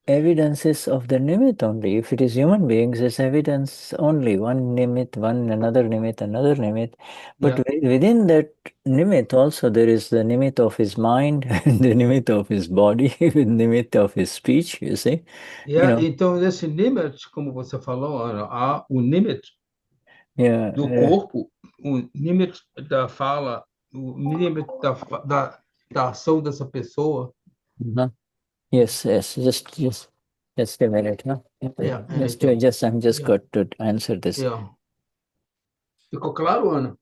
evidences of the nimit only. If it is human beings, it's evidence only. One nimit, another nimit. But within that nimit also there is the nimit of his mind, the nimit of his body, the nimit of his speech, you see. Então, nesse limit, como você falou, Ana, há o limit do corpo, o limit da fala, o limit da ação dessa pessoa. Yes, just a minute, huh? I'm just got to answer this. Ficou claro, Ana?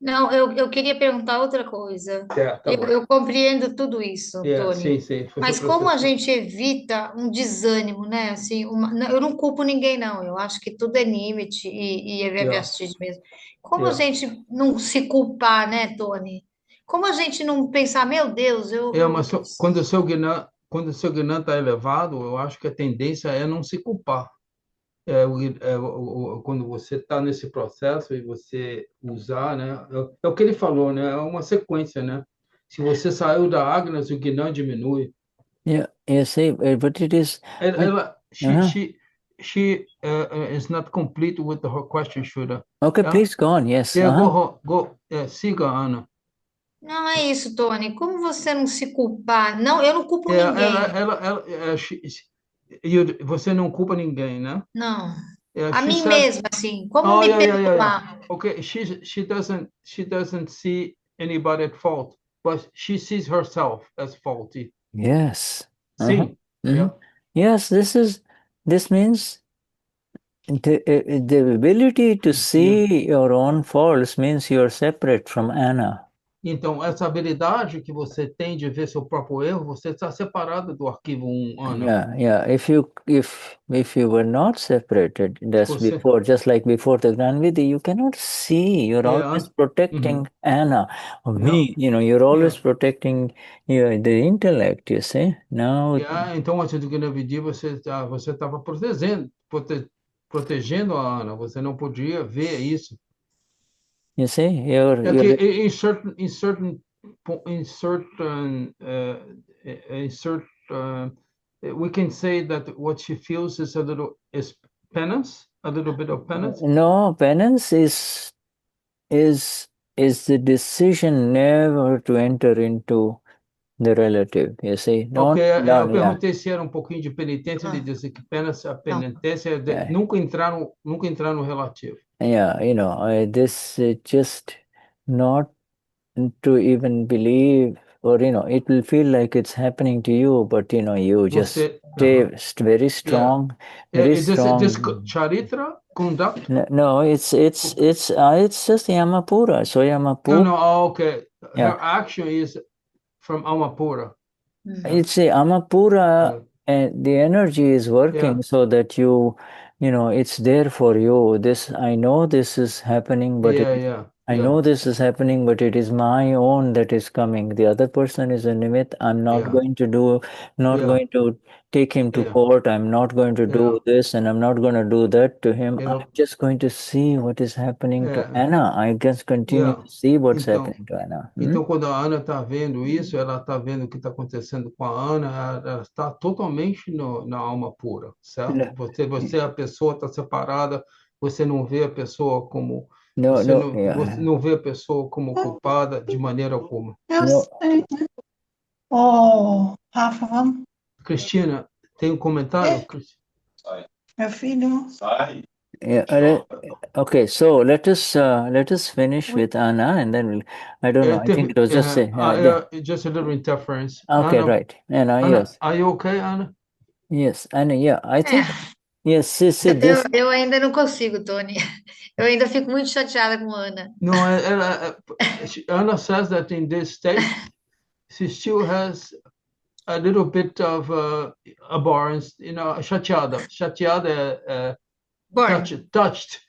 Não, eu queria perguntar outra coisa. Eu compreendo tudo isso, Tony. Sim. Mas como a gente evita um desânimo, né? Assim, eu não culpo ninguém, não. Eu acho que tudo é limite e é vestígio mesmo. Como a gente não se culpar, né, Tony? Como a gente não pensar, meu Deus, mas quando o seu Gnana está elevado, eu acho que a tendência é não se culpar. Quando você está nesse processo e você usar, né? É o que ele falou, né? É uma sequência, né? Se você saiu da Agnes, o Gnana diminui. You see, but it is. She is not complete with her question, Shuddha. Okay, please go on. Yes. Siga, Ana. Não é isso, Tony. Como você não se culpar? Não, eu não culpo ninguém. Você não culpa ninguém, né? Não. A mim mesma, assim. Como me perdoar? Okay, she doesn't see anybody at fault, but she sees herself as faulty. Yes. Sim. Yes, this means the ability to see your own faults means you are separate from Anna. Então, essa habilidade que você tem de ver seu próprio erro, você está separado do arquivo 1, Ana. If you were not separated, just like before the Gnanvidhi, you cannot see. You're always protecting Anna. Me, you're always protecting the intellect, you see. Now. Então, antes do Gnanvidhi, você estava protegendo a Ana. Você não podia ver isso. You see, we can say that what she feels is penance, a little bit of penance. No, penance is the decision never to enter into the relative, you see. Eu perguntei se era um pouquinho de penitência, ele disse que a penitência é nunca entrar no relativo. This just not to even believe, or it will feel like it's happening to you, but you just stay very strong. Is this charitra conduct? No, it's just Yamapura. So Yamapura. No, okay. Her action is from Amapura. It's Amapura, and the energy is working so that it's there for you. I know this is happening, but I know this is happening, but it is my own that is coming. The other person is a nimit. I'm not going to take him to court. I'm not going to do this, and I'm not going to do that to him. I'm just going to see what is happening to Anna. I just continue to see what's happening to Anna. Então, quando a Ana está vendo isso, ela está vendo o que está acontecendo com a Ana, ela está totalmente na alma pura, certo? Você a pessoa está separada, você não vê a pessoa como você não vê a pessoa como culpada de maneira alguma. Eu sei. Rafa, vamos. Cristina, tem um comentário? Meu filho. Okay, so let us finish with Anna, and then we'll. I don't know. I think it was just just a little interference. okay, right. Anna, Anna, yes, are you okay, Anna? yes, Anna. Yeah, I É, think yes. See this. eu ainda não consigo, Tony. Eu ainda fico muito chateada com a Ana. No, Anna says that in this state, she still has a little bit of abhorrence, chateada. Chateada, touched.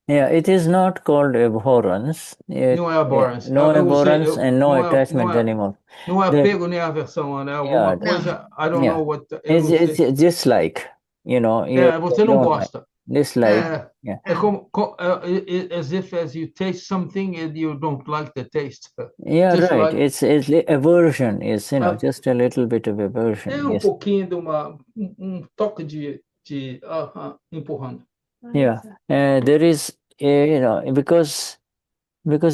Yeah, it is not called abhorrence. Não é abhorrence. No abhorrence and no attachment anymore. Não é apego nem aversão, Ana. É alguma coisa, I don't know what, eu não sei. It's just like, you Você não don't gosta. dislike. Yeah. É como, as you taste something and you don't like the taste. Yeah, Just right. like, It's aversion is, just a little bit of aversion. é Yes. pouquinho de toque de empurrando. Yeah. There is, because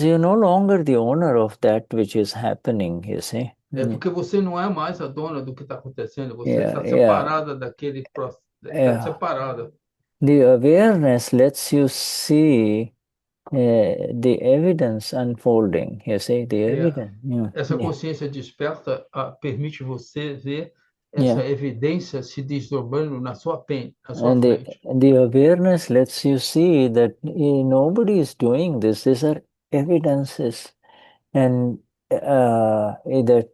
you're no longer the owner of that which is happening, you see. É porque você não é mais a dona do que está acontecendo. Você está separada daquele processo. Está separada. The awareness lets you see the evidence unfolding. You see, the evidence. Essa consciência desperta permite você ver essa evidência se desdobrando na sua frente. The awareness lets you see that nobody is doing this. These are evidences, and that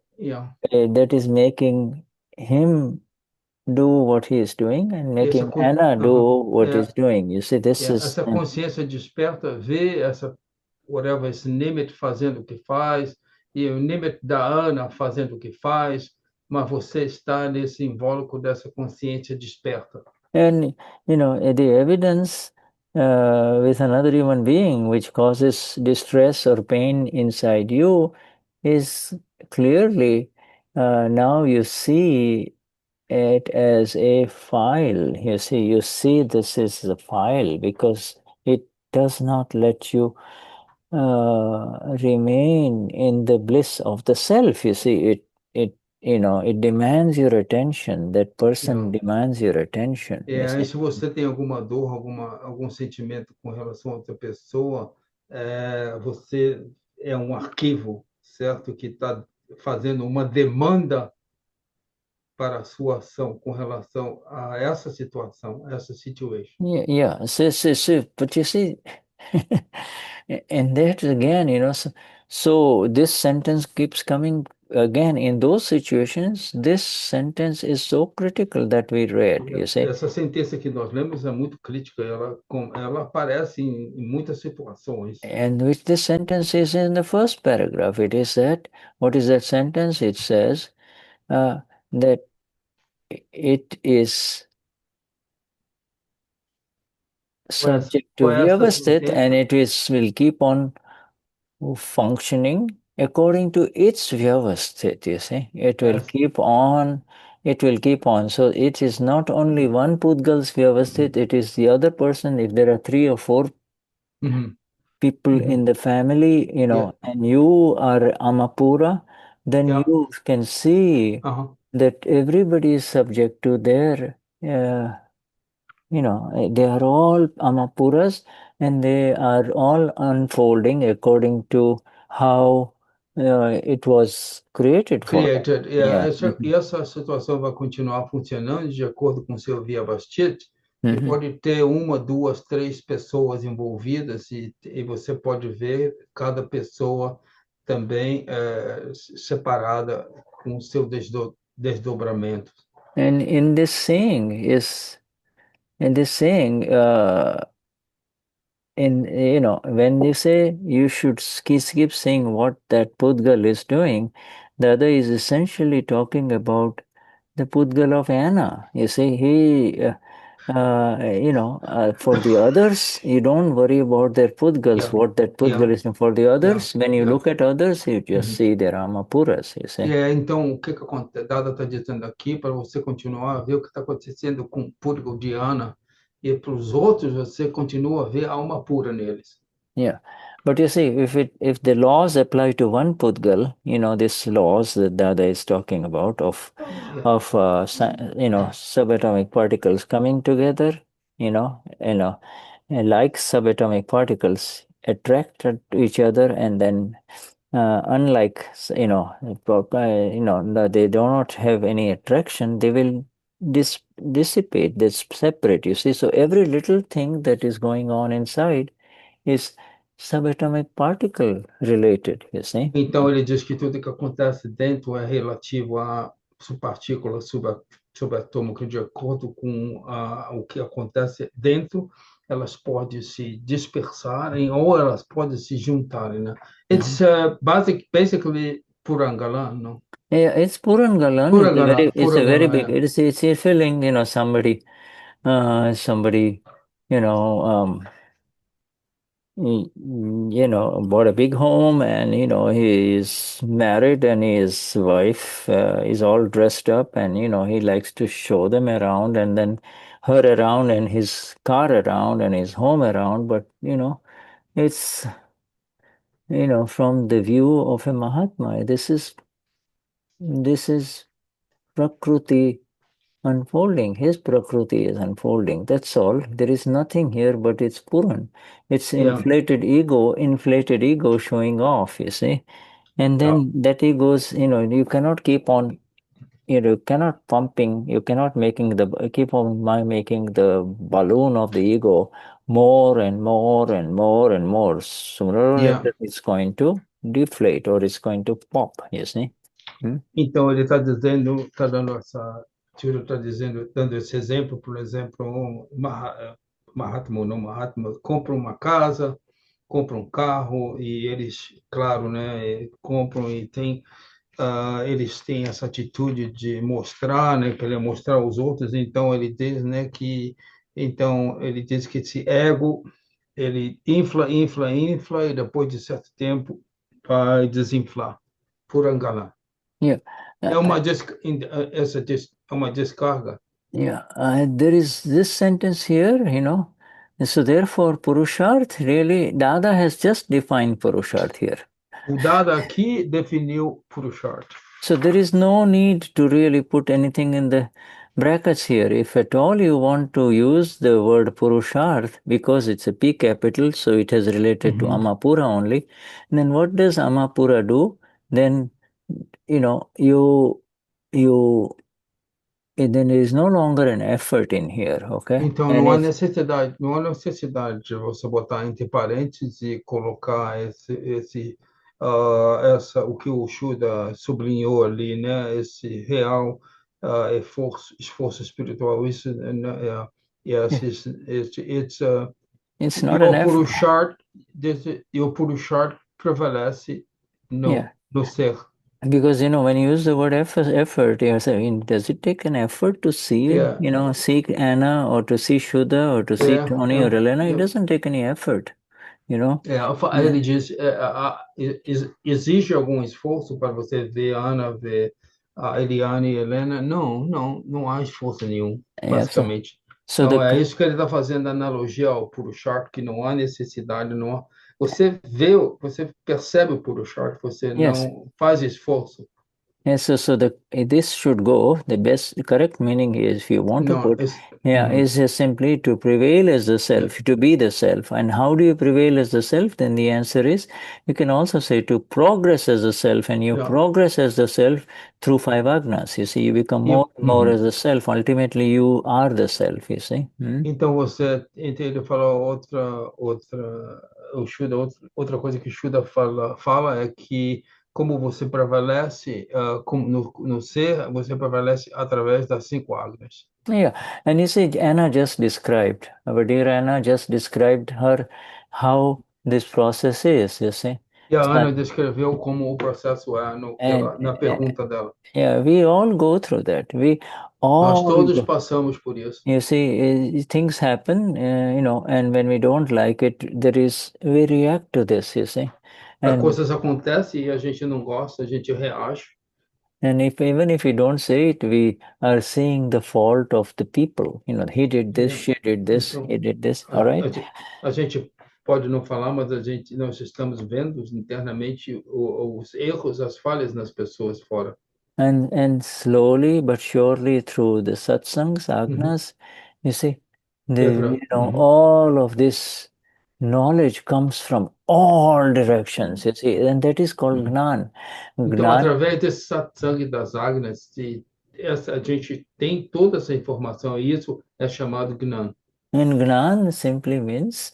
is making him do what he is doing and making Anna do what he's doing. You see, this is... Essa consciência desperta, vê esse Nimitz fazendo o que faz, e o Nimitz da Ana fazendo o que faz, mas você está nesse invólucro dessa consciência desperta. And, the evidence with another human being which causes distress or pain inside you is clearly, now you see it as a file. You see this is a file because it does not let you remain in the bliss of the self. You see, it demands your attention. That person demands your attention. Aí se você tem alguma dor, algum sentimento com relação a outra pessoa, você é um arquivo, certo? Que está fazendo uma demanda para a sua ação com relação a essa situação, essa situation. Yeah. But you see, and that again, so this sentence keeps coming again in those situations. This sentence is so critical that we read. You see, essa sentença que nós lemos é muito crítica. Ela aparece em muitas situações. And which this sentence is in the first paragraph. It is that, what is that sentence? It says that it is subject to vyavasthit, and it will keep on functioning according to its vyavasthit. You see, it will keep on. So it is not only one pudgal's vyavasthit, it is the other person. If there are 3 or 4 people in the family, and you are Amapura, then you can see that everybody is subject to their, they are all Amapuras, and they are all unfolding according to how it was created for them. E essa situação vai continuar funcionando de acordo com o seu Vyavasthit. E pode ter 1, 2, 3 pessoas envolvidas e você pode ver cada pessoa também separada com o seu desdobramento. And in this saying, when you say you should keep saying what that pudgal is doing, the other is essentially talking about the pudgal of Anna. You see, he, for the others, you don't worry about their pudgals, what that pudgal is. For the others, when you look at others, you just see their Amapuras, you see. Então, o que acontece? Dada está dizendo aqui, para você continuar a ver o que está acontecendo com o pudgal de Ana, e para os outros, você continua a ver a alma pura neles. Yeah, but you see, if the laws apply to one pudgal, these laws that Dada is talking about of subatomic particles coming together, like subatomic particles, attract to each other, and then unlike they do not have any attraction, they will dissipate, they separate, you see. So every little thing that is going on inside is subatomic particle related, you see. Então, ele diz que tudo que acontece dentro é relativo a subpartículas subatômicas, de acordo com o que acontece dentro, elas podem se dispersarem ou elas podem se juntarem, né? It's basically Purangalan, no? Yeah, it's Purangalan. It's a very big. It's a feeling, somebody, somebody, you know, bought a big home, and he is married, and his wife is all dressed up, and he likes to show them around, and then her around, and his car around, and his home around. But it's from the view of a Mahatma, this is Prakriti unfolding. His Prakriti is unfolding. That's all. There is nothing here, but it's Puran. It's inflated ego showing off, you see. And then that ego is, you cannot keep on, you cannot pumping, you cannot keep on making the balloon of the ego more and more and more and more. Sooner or later, it's going to deflate, or it's going to pop, you see. Então, ele está dizendo, está dando Tiro está dando esse exemplo, por exemplo, Mahatma, não Mahatma, compra uma casa, compra um carro, e eles, claro, né, compram e eles têm essa atitude de mostrar, né, querer mostrar aos outros. Então ele diz, né, ele diz que esse ego ele infla, e depois de certo tempo vai desinflar, por enganar. Yeah. É uma descarga. Yeah, there is this sentence here, So therefore, Purusharth, really, Dada has just defined Purusharth here. O Dada aqui definiu Purusharth. So there is no need to really put anything in the brackets here. If at all you want to use the word Purusharth, because it's a P capital, so it has related to Amapura only, then what does Amapura do? Then, then there is no longer an effort in here, okay? Então, And não há necessidade de você botar entre parênteses e colocar o que o Shuddha sublinhou ali, né? Esse real esforço espiritual. Isso, it's not an effort. O Purushart prevalece no ser. Because, when you use the word effort, you're saying, does it take an effort to see, seek Anna, or to see Shuddha, or to see Tony or Helena? It doesn't take any effort, Ele diz, exige algum esforço para você ver a Ana, ver a Eliane e a Helena? Não há esforço nenhum, basicamente. Então, é isso que ele está fazendo, a analogia ao Purushart, que não há necessidade, não há. Você percebe o Purushart, você não faz esforço. Yes, so this should go. The correct meaning is, if you want to put, is simply to prevail as the self, to be the self. And how do you prevail as the self? Then the answer is, you can also say to progress as the self, and you progress as the self through 5 agnas. You see, you become more and more as the self. Ultimately, you are the self, you see. Então, ele falou outra coisa que o Shuddha fala é que como você prevalece no ser, você prevalece através das 5 agnas. Yeah, and you see, Anna just described, our dear Anna just described how this process is, you see. E a Ana descreveu como o processo é na pergunta dela. Yeah, we all go through that. Nós todos passamos por isso. You see, things happen, and when we don't like it, we react to this, you see. Coisas acontecem e a gente não gosta, a gente reage. And even if we don't say it, we are seeing the fault of the people. He did this, she did this, he did this, all right? A gente pode não falar, mas nós estamos vendo internamente os erros, as falhas nas pessoas fora. And slowly but surely through the satsangs, agnas, you see, All of this knowledge comes from all directions, you see, and that is called Gnan. Então, Gnan, através desse satsang das agnas, a gente tem toda essa informação, e isso é chamado Gnan. and Gnan simply means,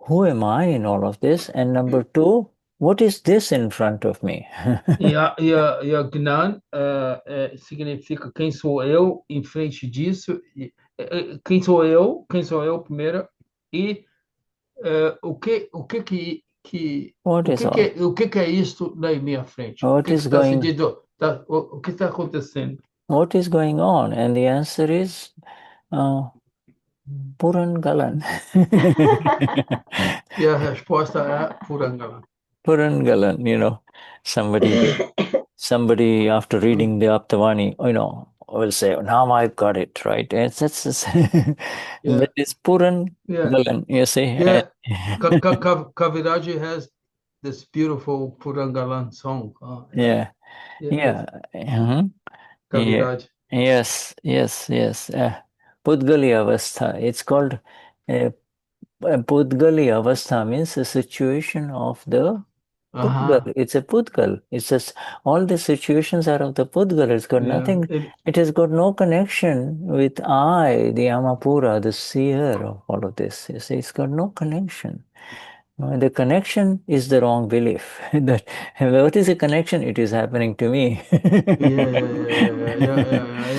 who am I in all of this? And number two, what is this in front of me? E a Gnan significa quem sou eu em frente disso, quem sou eu primeiro, e What is all? o que é isto na minha frente? O What que is está se going? dizendo? O que está acontecendo? What is going on? And the answer is Puran Galan. E a resposta é Purangala. Puran Galan, somebody after reading the Aptavani, will say, now I've got it, right? And that is Puran Galan, you see. Yeah. Kaviraj has this beautiful Purangalan song. Yeah. Mhm. Kaviraj. Yes. Pudgali Avastha. It's called Pudgali Avastha means a situation of the Pudgal. It's a Pudgal. It's just all the situations are of the Pudgal. It's got nothing. It has got no connection with I, the Amapura, the seer of all of this. You see, it's got no connection. The connection is the wrong belief. That what is a connection? It is happening to me.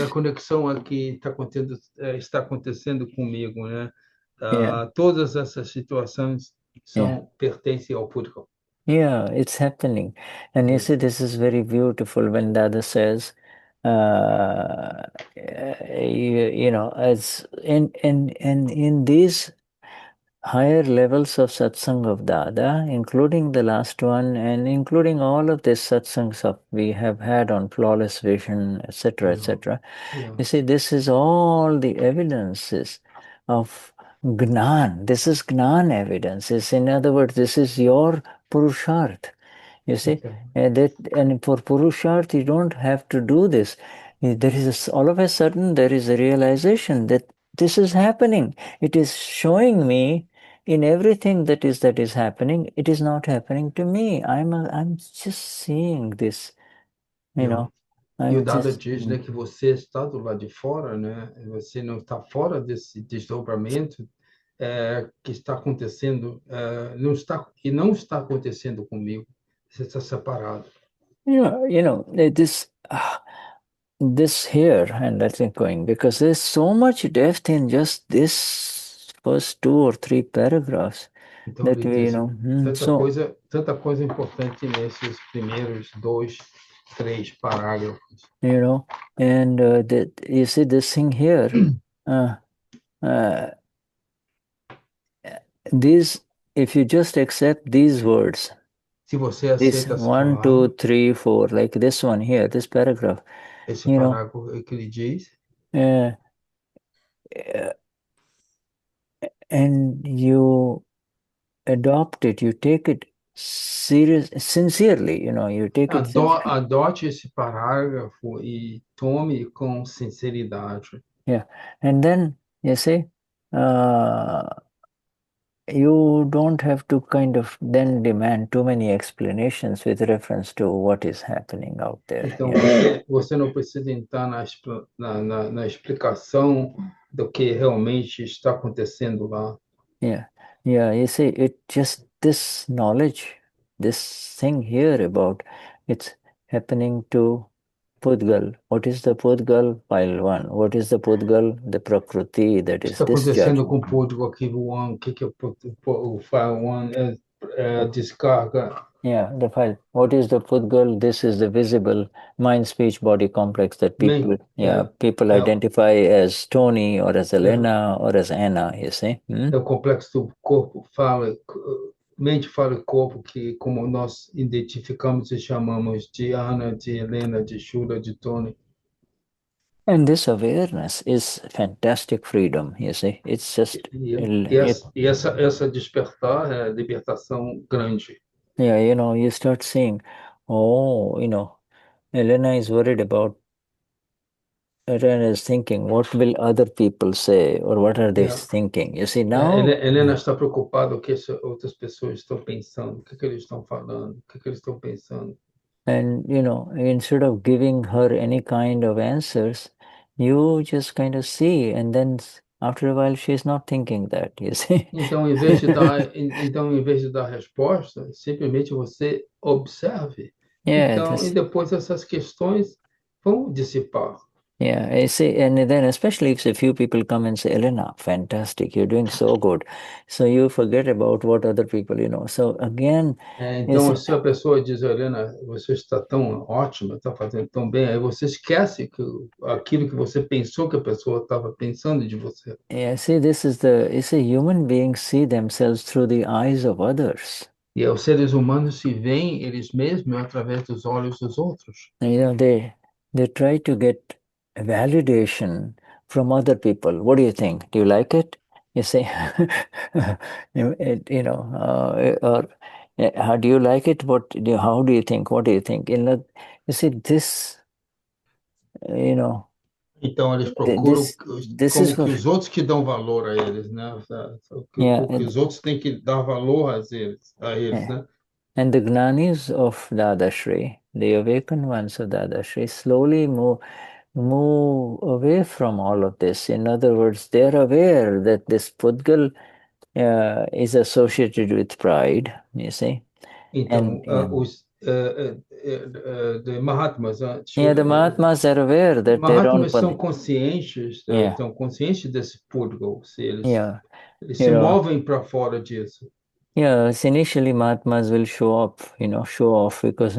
A conexão aqui está acontecendo comigo, né? Yeah. Todas essas situações pertencem ao Purgal. Yeah, it's happening. And you see, this is very beautiful when Dada says, as in these higher levels of satsang of Dada, including the last one and including all of these satsangs we have had on flawless vision, etc., etc. You see, this is all the evidences of Gnan. This is Gnan evidences. In other words, this is your Purusharth. You see, and for Purusharth, you don't have to do this. There is all of a sudden there is a realization that this is happening. It is showing me in everything that is happening. It is not happening to me. I'm just seeing this. E o Dada diz, né, que você está do lado de fora, né? Você não está fora desse desdobramento que está acontecendo, não está acontecendo comigo. Você está separado. This here, and let's get going, because there's so much depth in just this first 2 or 3 paragraphs. Então, that we, tanta coisa importante nesses primeiros 2, 3 parágrafos. And you see this thing here, these, if you just accept these words, se você aceita this 1, 2, 3, 4, like this one here, this paragraph, esse parágrafo que ele diz, and you adopt it, you take it sincerely, you take it sincerely. Adote esse parágrafo e tome com sinceridade. Yeah, and then you see, you don't have to kind of then demand too many explanations with reference to what is happening out there. Então, você não precisa entrar na explicação do que realmente está acontecendo lá. You see, it just this knowledge, this thing here about it's happening to Pudgal. What is the Pudgal? Pile 1. What is the Pudgal? The Prakriti, that is Está discharge. acontecendo com o Pudgal aqui, o que é o File 1? Descarga. Yeah, the file. What is the Pudgal? This is the visible mind, speech, body complex that people identify as Tony or as Helena or as Anna, you see. É o complexo do corpo, mente, fala e corpo, que como nós identificamos e chamamos de Ana, de Helena, de Shuddha, de Tony. And this awareness is fantastic freedom, you see. It's just... essa despertar é libertação grande. Yeah, you start seeing, Helena is worried about Helena is thinking, what will other people say, or what are they thinking? You see, now... Helena está preocupada o que outras pessoas estão pensando, o que eles estão falando, o que eles estão pensando. And, instead of giving her any kind of answers, you just kind of see, and then after a while, she's not thinking that, you see. Então, em vez de dar resposta, simplesmente você observe. Yeah, Então, e depois essas questões vão dissipar. Yeah, I see, and then especially if a few people come and say, Elena, fantastic, you're doing so good. So you forget about what other people, So again, Então, se a pessoa diz, Helena, você está tão ótima, está fazendo tão bem, aí você esquece que aquilo que você pensou que a pessoa estava pensando de você. yeah, see, it's a human beings see themselves through the eyes of others. E os seres humanos se veem eles mesmos através dos olhos dos outros. And, they try to get validation from other people. What do you think? Do you like it? You say, or how do you like it? How do you think? What do you think? You see, this, Então, eles procuram this is como que what, os outros que dão valor a eles, né? yeah, O que os outros têm que dar valor a eles, yeah. né? And the Gnanis of Dadashri, the awakened ones of Dadashri, slowly move away from all of this. In other words, they're aware that this pudgal is associated with pride, you see. Então, And os de Mahatmas, yeah, the Mahatmas are aware that their own Mahatmas estão conscientes desse pudgal, se yeah, eles se movem para fora disso. Yeah, so initially Mahatmas will show off because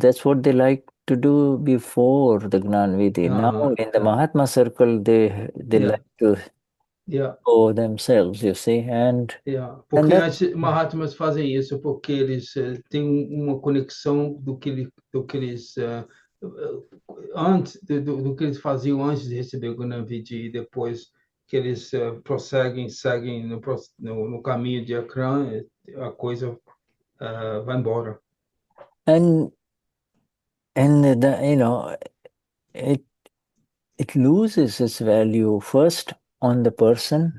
that's what they like to do before the Gnanvidhi. Now in the Mahatma circle they like to show themselves, you see, and Porque that's Mahatmas fazem isso porque eles têm uma conexão do que eles antes do que eles faziam antes de receber o Gnanvidhi e depois que eles seguem no caminho de Akram, a coisa vai embora. and it loses its value first on the person.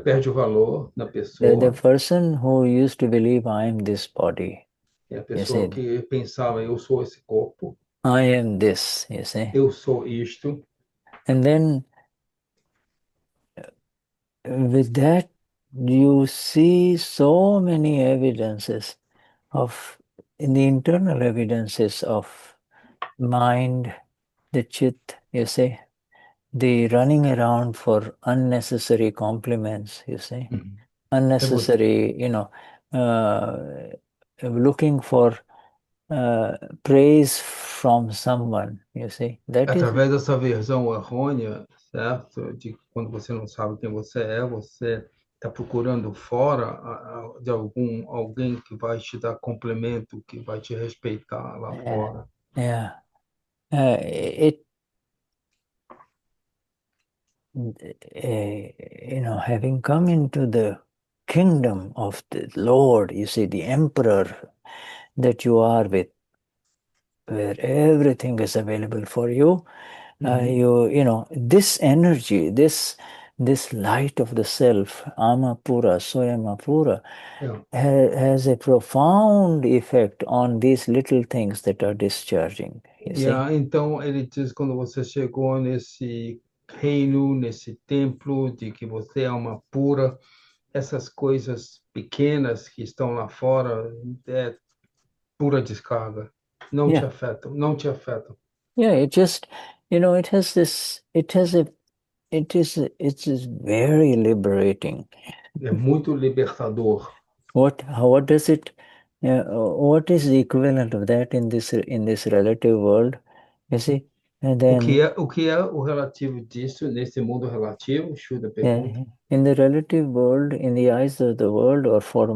Perde o valor na The pessoa. person who used to believe I am this body. É a pessoa que pensava, eu sou esse corpo. I am this, you see. Eu sou isto. And then with that, you see so many evidences in the internal evidences of mind, the chit, you see, the running around for unnecessary compliments, you see, unnecessary, looking for praise from someone, you see. That is, Através dessa versão errônea, certo? De quando você não sabe quem você está procurando fora de alguém que vai te dar complemento, que vai te respeitar lá fora. yeah. Having come into the kingdom of the Lord, you see, the emperor that you are with, where everything is available for you, this energy, this light of the self, Amapura, Soyamapura, has a profound effect on these little things that are discharging. You see? Então, ele diz, quando você chegou nesse reino, nesse templo, de que você é uma pura, essas coisas pequenas que estão lá fora, é pura descarga. Não te afetam, não te afetam. Yeah, it just, it has this, it is very liberating. É muito libertador. What does it, what is the equivalent of that in this relative world? You see? And then, O que é o relativo disso nesse mundo relativo? Shuddha pergunta. in the relative world, in the eyes of the world, or for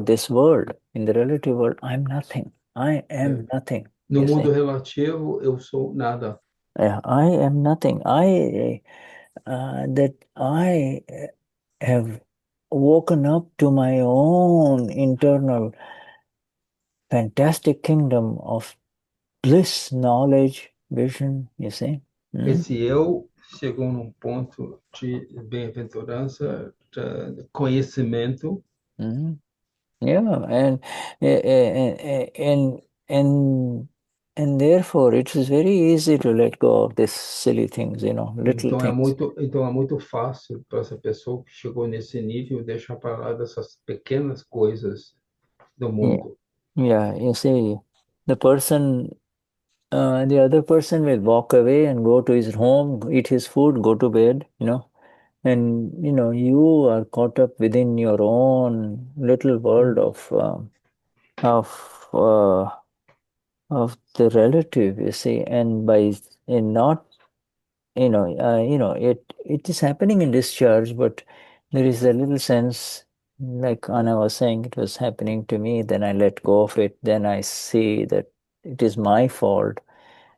this world, in the relative world, I'm nothing. I am nothing. No mundo relativo, eu sou nada. I am nothing. That I have woken up to my own internal fantastic kingdom of bliss, knowledge, vision, you see. Esse eu chegou num ponto de bem-aventurança, de conhecimento. Yeah, and therefore it is very easy to let go of these silly things, little things. Então é muito fácil para essa pessoa que chegou nesse nível deixar para lá dessas pequenas coisas do Yeah, mundo. yeah. You see, the other person will walk away and go to his home, eat his food, go to bed, and you are caught up within your own little world of uh, of the relative, you see, and by in not it is happening in discharge, but there is a little sense, like Anna was saying, it was happening to me, then I let go of it, then I see that it is my fault,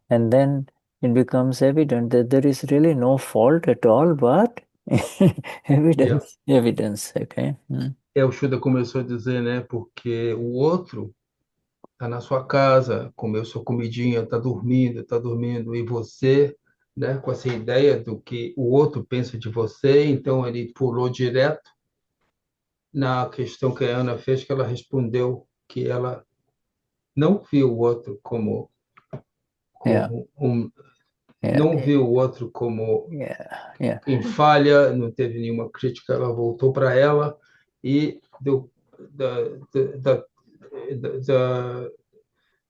and then it becomes evident that there is really no fault at all, but Yeah. evidence, okay? O Shuddha começou a dizer, né? Porque o outro está na sua casa, comeu sua comidinha, está dormindo, e você, né, com essa ideia do que o outro pensa de você, então ele pulou direto na questão que a Ana fez, que ela respondeu que ela não viu o outro Yeah, yeah, não viu o outro como yeah, yeah. em falha, não teve nenhuma crítica, ela voltou para ela e deu da,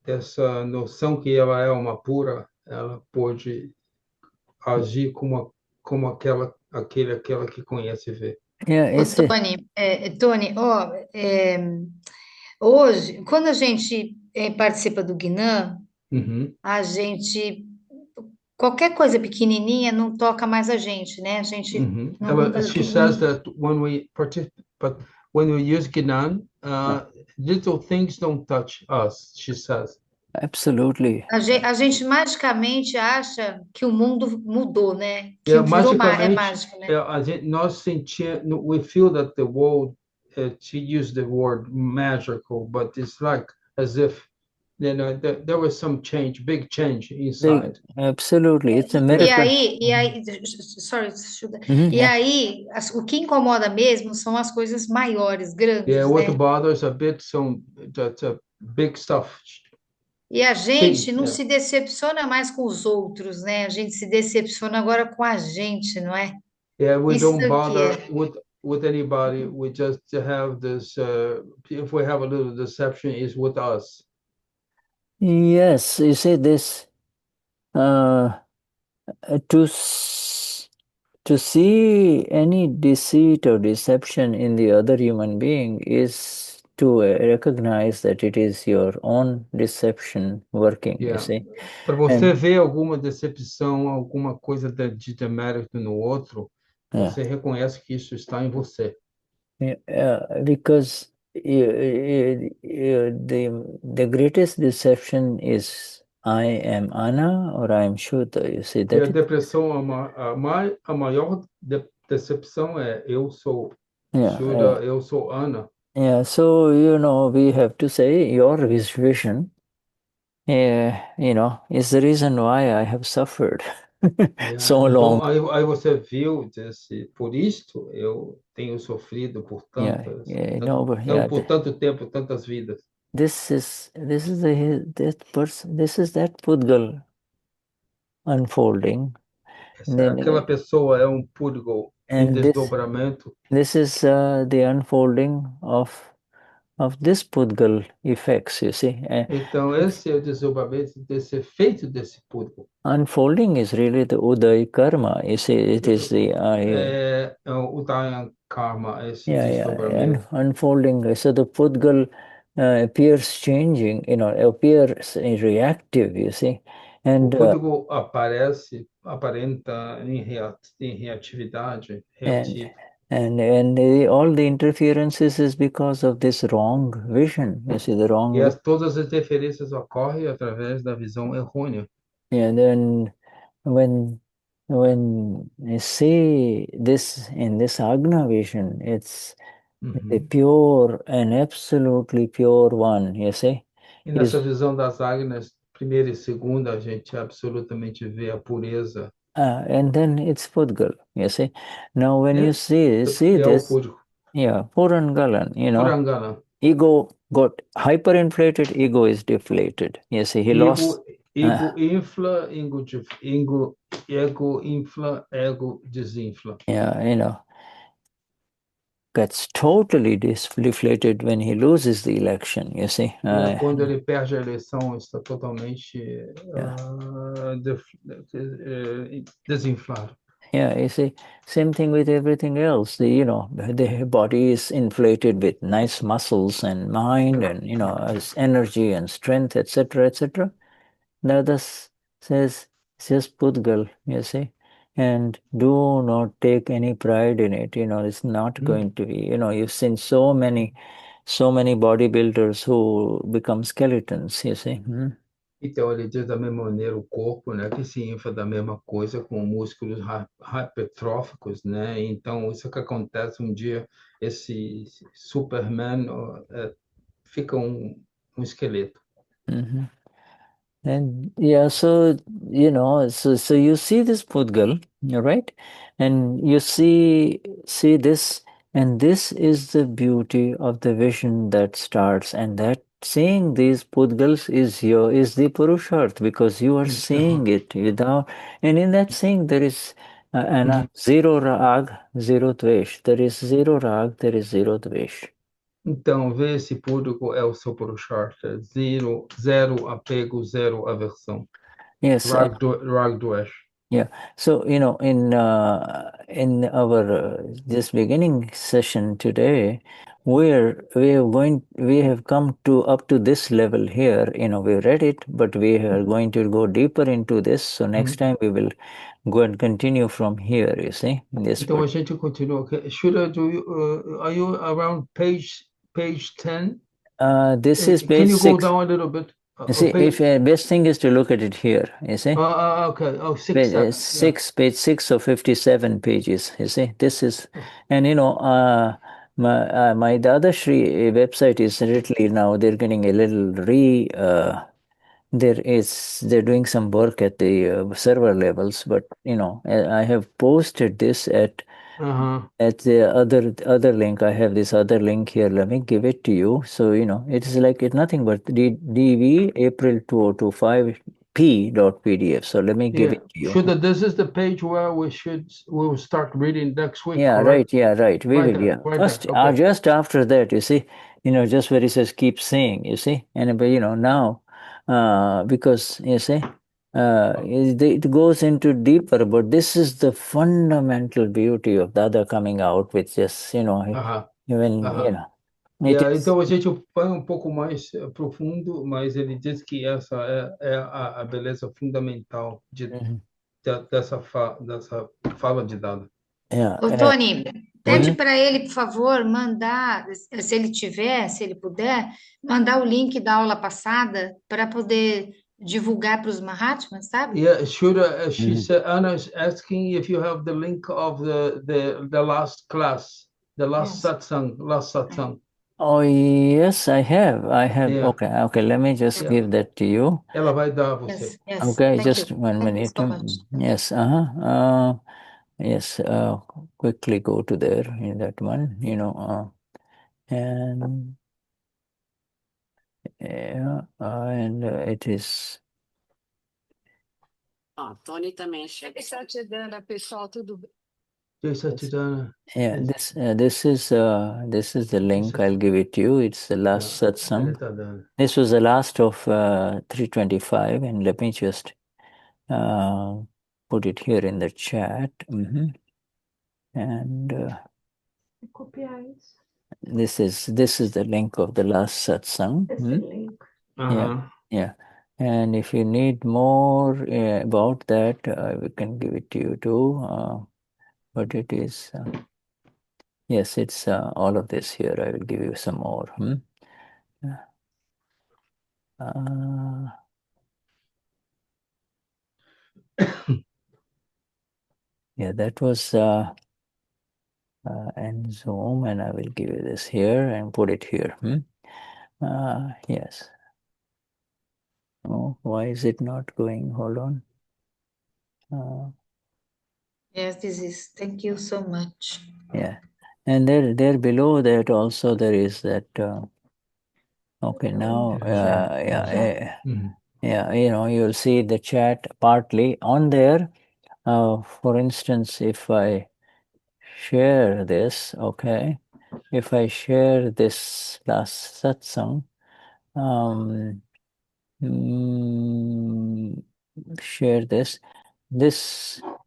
dessa noção que ela é uma pura, ela pôde agir como aquela que conhece e vê. Yeah, Ô, it's a, Tony, ó, hoje, quando a gente participa do Guinan, Uhum, a gente, qualquer coisa pequenininha não toca mais a gente, né? A gente uhum. não, She says that when we participate, when we use Gnan, little things don't touch us, she says. absolutely. a gente magicamente acha que o mundo mudou, né? Que Yeah, virou magicamente, mágico, né? nós sentimos, we feel that the world, she used the word magical, but it's like as if, there was some change, big change inside. Absolutely. It's a E miracle. aí, sorry, Shuddha. E Yeah. aí, o que incomoda mesmo são as coisas maiores, Yeah, grandes, what né? bothers a bit, that big stuff. E a Thing, gente não yeah. se decepciona mais com os outros, né? A gente se decepciona agora com a gente, não é? Yeah, we Isso don't que bother é. with anybody. We just have this. If we have a little deception, is with us. Yes, you see this uh, to s- to see any deceit or deception in the other human being is to recognize that it is your own deception working, you Yeah. see. Para você And ver alguma decepção, alguma coisa de demérito no outro, yeah, você reconhece que isso está em você. because the greatest deception is I am Anna or I am Shuddha. You see E a that is depressão, a maior decepção é eu sou yeah. Shuddha, eu sou Ana. Yeah, so we have to say your vision, is the reason why I have suffered Yeah. so long. Então, aí você viu, disse, por isto eu tenho sofrido por Yeah, yeah, no, but tanto yeah, por tanto tempo, tantas vidas. this is that pudgal unfolding, and then Aquela pessoa é um pudgal em and desdobramento. this is the unfolding of this pudgal effects. You see, Então, esse é o desdobramento desse efeito desse pudgal. unfolding is really the uday karma. You see, it is the É o Dayan Karma, esse and desdobramento. unfolding. So the pudgal appears changing, appears reactive. You see, O and pudgal aparenta em reatividade, and reativo. all the interferences is because of this wrong vision. You see, the wrong vision. Todas as interferências ocorrem através da visão errônea. And then when you see this in this Agna vision, it's the pure and absolutely pure one, you see, E is nessa visão das águias primeira e segunda, a gente absolutamente vê a pureza. And then it's pudgal, you see. Now when you see o this, público. purangalan, Purangana. ego got hyperinflated, ego is deflated. You see, he lost. Ego infla, ego infla, ego desinfla. Yeah, gets totally deflated when he loses the election, you see. Quando ele perde a eleição, está totalmente desinflado. Yeah, you see, same thing with everything else. The body is inflated with nice muscles and mind and, energy and strength, etc., etc. Now this says, just pudgal, you see, and do not take any pride in it. It's not going to be, you've seen so many bodybuilders who become skeletons, you see. Então, ele diz da mesma maneira o corpo, né, que se infla da mesma coisa com músculos hipertróficos, né? Então, isso que acontece um dia, esse Superman fica um esqueleto. And yeah, so so you see this pudgal, right? And you see this, and this is the beauty of the vision that starts, and that seeing these pudgals is the purusharth, because you are seeing it without, and in that seeing there is zero rag, zero dvesh. There is zero rag, there is zero dvesh. Então, ver esse público é o seu Purushartha. Zero apego, zero aversão. Yes. Rag Dvesh. Yeah. So, in our this beginning session today, we have come up to this level here. We read it, but we are going to go deeper into this. So next time we will go and continue from here. You see. Então a gente continua. Shuddha, are you around page 10? This is page Can you 6. go down a little bit? See, if best thing is to look at it here. You see. Okay. Oh, 6 page, seconds. Page 6 of 57 pages. You see, this is, and my Dadashri website is literally now they're getting a little they're doing some work at the server levels, but I have posted this at the other link. I have this other link here. Let me give it to you. So it is like it's nothing but DV April 2025 p.pdf. So let me give it to you. This is the page where we'll start reading next week. Yeah, correct? right. We will. Yeah. Right First, there. Okay. just after that, you see, just where it says keep saying, you see, and but now, because you see, it goes into deeper, but this is the fundamental beauty of Dada coming out with just, Então a gente vai pouco mais profundo, mas ele diz que essa é a beleza fundamental dessa fala de Dada. Ô, Tony, pede para ele, por favor, mandar, se ele puder, mandar o link da aula passada para poder divulgar para os Mahatmas, sabe? Yeah, Shuddha, she said, Anna is asking if you have the link of the last class, the last satsang. Oh, yes, I have. Yeah. Okay. Let me just give that to you. Ela vai dar a você. Yes. Okay, Thank just you. 1 minute. Thank you so much. Yes. Yes. Quickly go to there in that one. And and it is. Tony também chega. Satidana, pessoal, tudo bem? Yeah, this is the link. I'll give it to you. It's the last satsang. This was the last of 325, and let me just put it here in the chat. And this is the link of the last satsang. Yeah. And if you need more about that, we can give it to you too. But it is, yes, it's all of this here. I will give you some more. Yeah, that was and zoom, and I will give you this here and put it here. Yes. Oh, why is it not going? Hold on. Yes, this is. Thank you so much. Yeah. And there below that also there is that, okay, now, yeah, you'll see the chat partly on there. For instance, if I share this, okay, if I share this last satsang, share this,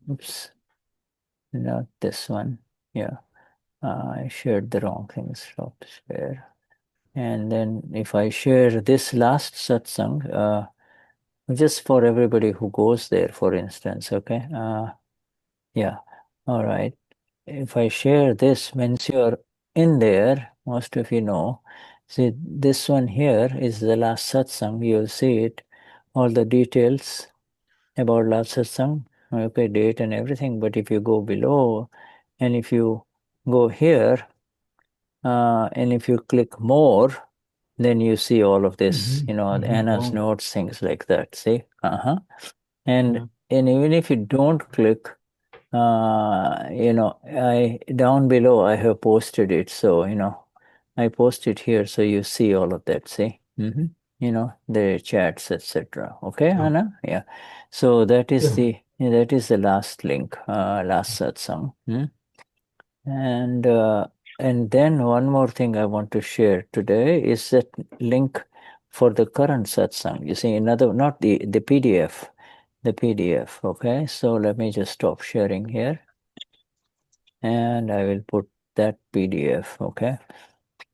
oops, not this one, yeah, I shared the wrong thing, stop share. And then if I share this last satsang, just for everybody who goes there, for instance, okay, yeah, all right. If I share this, once you're in there, most of you know, see this one here is the last satsang, you'll see it, all the details about last satsang, okay, date and everything, but if you go below, and if you go here, and if you click more, then you see all of this, Anna's notes, things like that, see? And even if you don't click, I down below I have posted it, so I post it here, so you see all of that, see? The chats, etc. Okay, Anna? Yeah. So that is the last link, last satsang. And then one more thing I want to share today is that link for the current satsang. You see, not the PDF, the PDF. Okay, so let me just stop sharing here, and I will put that PDF. Okay,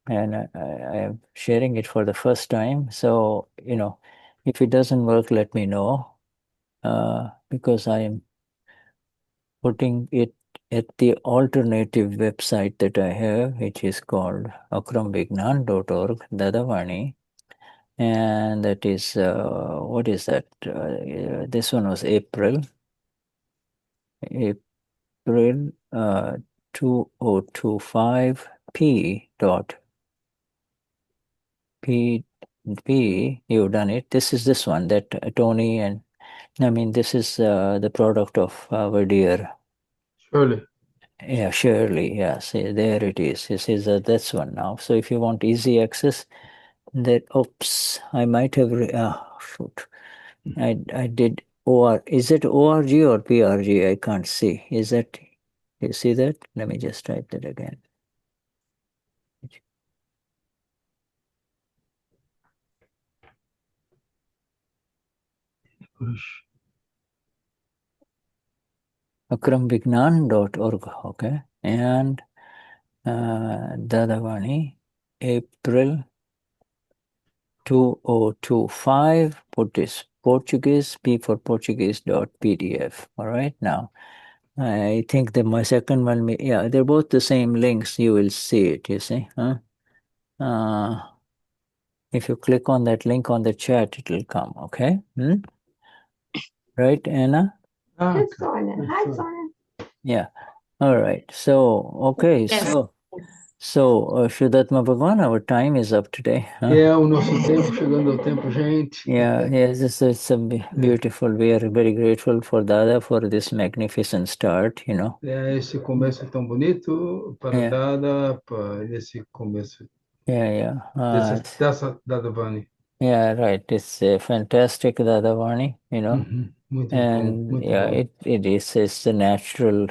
and I am sharing it for the first time. So if it doesn't work, let me know, because I am putting it at the alternative website that I have, which is called akramvignan.org, Dadavani. And that is, what is that? This one was April 2025 P. You've done it. This is this one that Tony and this is the product of our dear Shirley. Yeah, Surely. Yeah, see, there it is. This is that's one now. So if you want easy access, oops, I might have, shoot. I did OR. Is it ORG or PRG? I can't see. Is that, you see that? Let me just type that again. akramvignan.org, okay. And Dadavani, April 2025, put this Portuguese, P for Portuguese .pdf. All right, now I think that my second one, they're both the same links. You will see it, you see. If you click on that link on the chat, it will come, okay? Right, Anna? Hi, Sonia. Hi, Sonia. Yeah. All right. So, okay. Yes. So, Shuddhatma Bhagwan, our time is up today. O nosso tempo, chegando ao tempo, gente. Yeah, yes, it's a beautiful. We are very grateful for Dada for this magnificent start, Esse começo tão bonito para Dada, para esse começo. Dessa Dada Vani. Yeah, right. It's a fantastic Dadavani, Muito and bom, muito bom. it is. It's the natural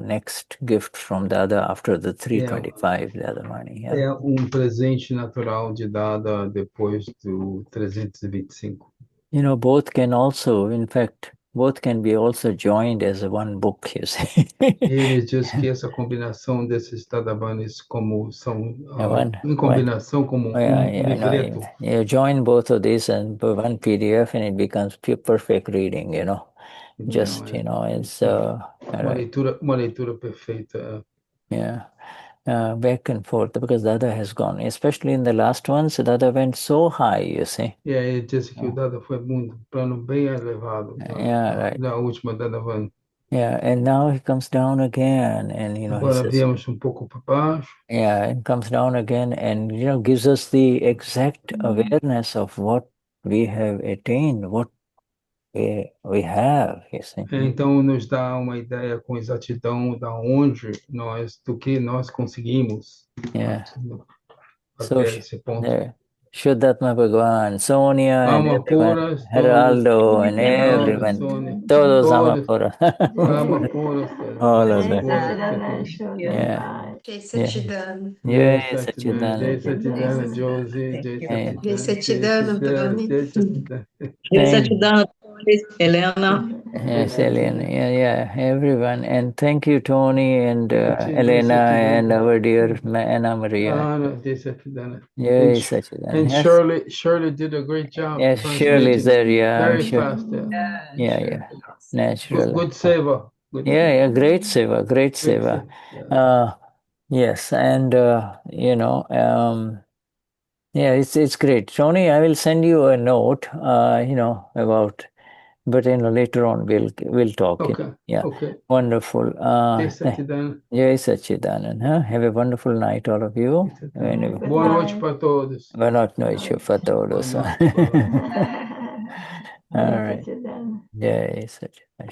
next gift from Dada after the 325 Dadavani. Yeah. É presente natural de Dada depois do 325. Both can also, in fact, both can be also joined as one book, you see. Ele diz que essa combinação desses Dadavanis como são em combinação como livreto. You join both of these and one PDF and it becomes perfect reading, Just, it's uma leitura perfeita. Yeah. Back and forth, because Dada has gone, especially in the last ones, Dada went so high, you see. Ele disse que o Dada foi muito plano bem elevado na última Dada Van. Yeah, and now he comes down again, and Agora he says, viemos pouco para baixo. Yeah, and comes down again, and gives us the exact awareness of what we have attained what we have. You see. Então, nos dá uma ideia com exatidão do que nós conseguimos até esse ponto. Vishuddhatma Bhagavan, Sonia and everyone, Amapuras, Geraldo and everyone, Sônia, todos todos, Amapuras. Amapuras, All of them. Yeah. Jai Satchidana. Jai Jai Satchidana. Satchidana, Josie, Jai Jai Satchidana, Satchidana, Tony. Jai Satchidana. Vishuddhatma, Helena. Yes, Helena. Yeah, everyone. And thank you, Tony and Helena and our dear Anna Maria. Jai Satchidana. Jai Satchidana. And Yes. Shirley did a great job. Yes, Shirley is there. Yeah, very sure. fast. Yeah. Naturally. Good seva. Yeah, great seva, great seva. Yes, and yeah, it's great. Tony, I will send you a note, about, but later on we'll talk. Okay. Yeah. Okay. Wonderful. Jai Satchidana. Jai Satchidanand. Have a wonderful night, all of you. Boa noite para todos. Boa noite para todos. All right. Jai Satchidanand.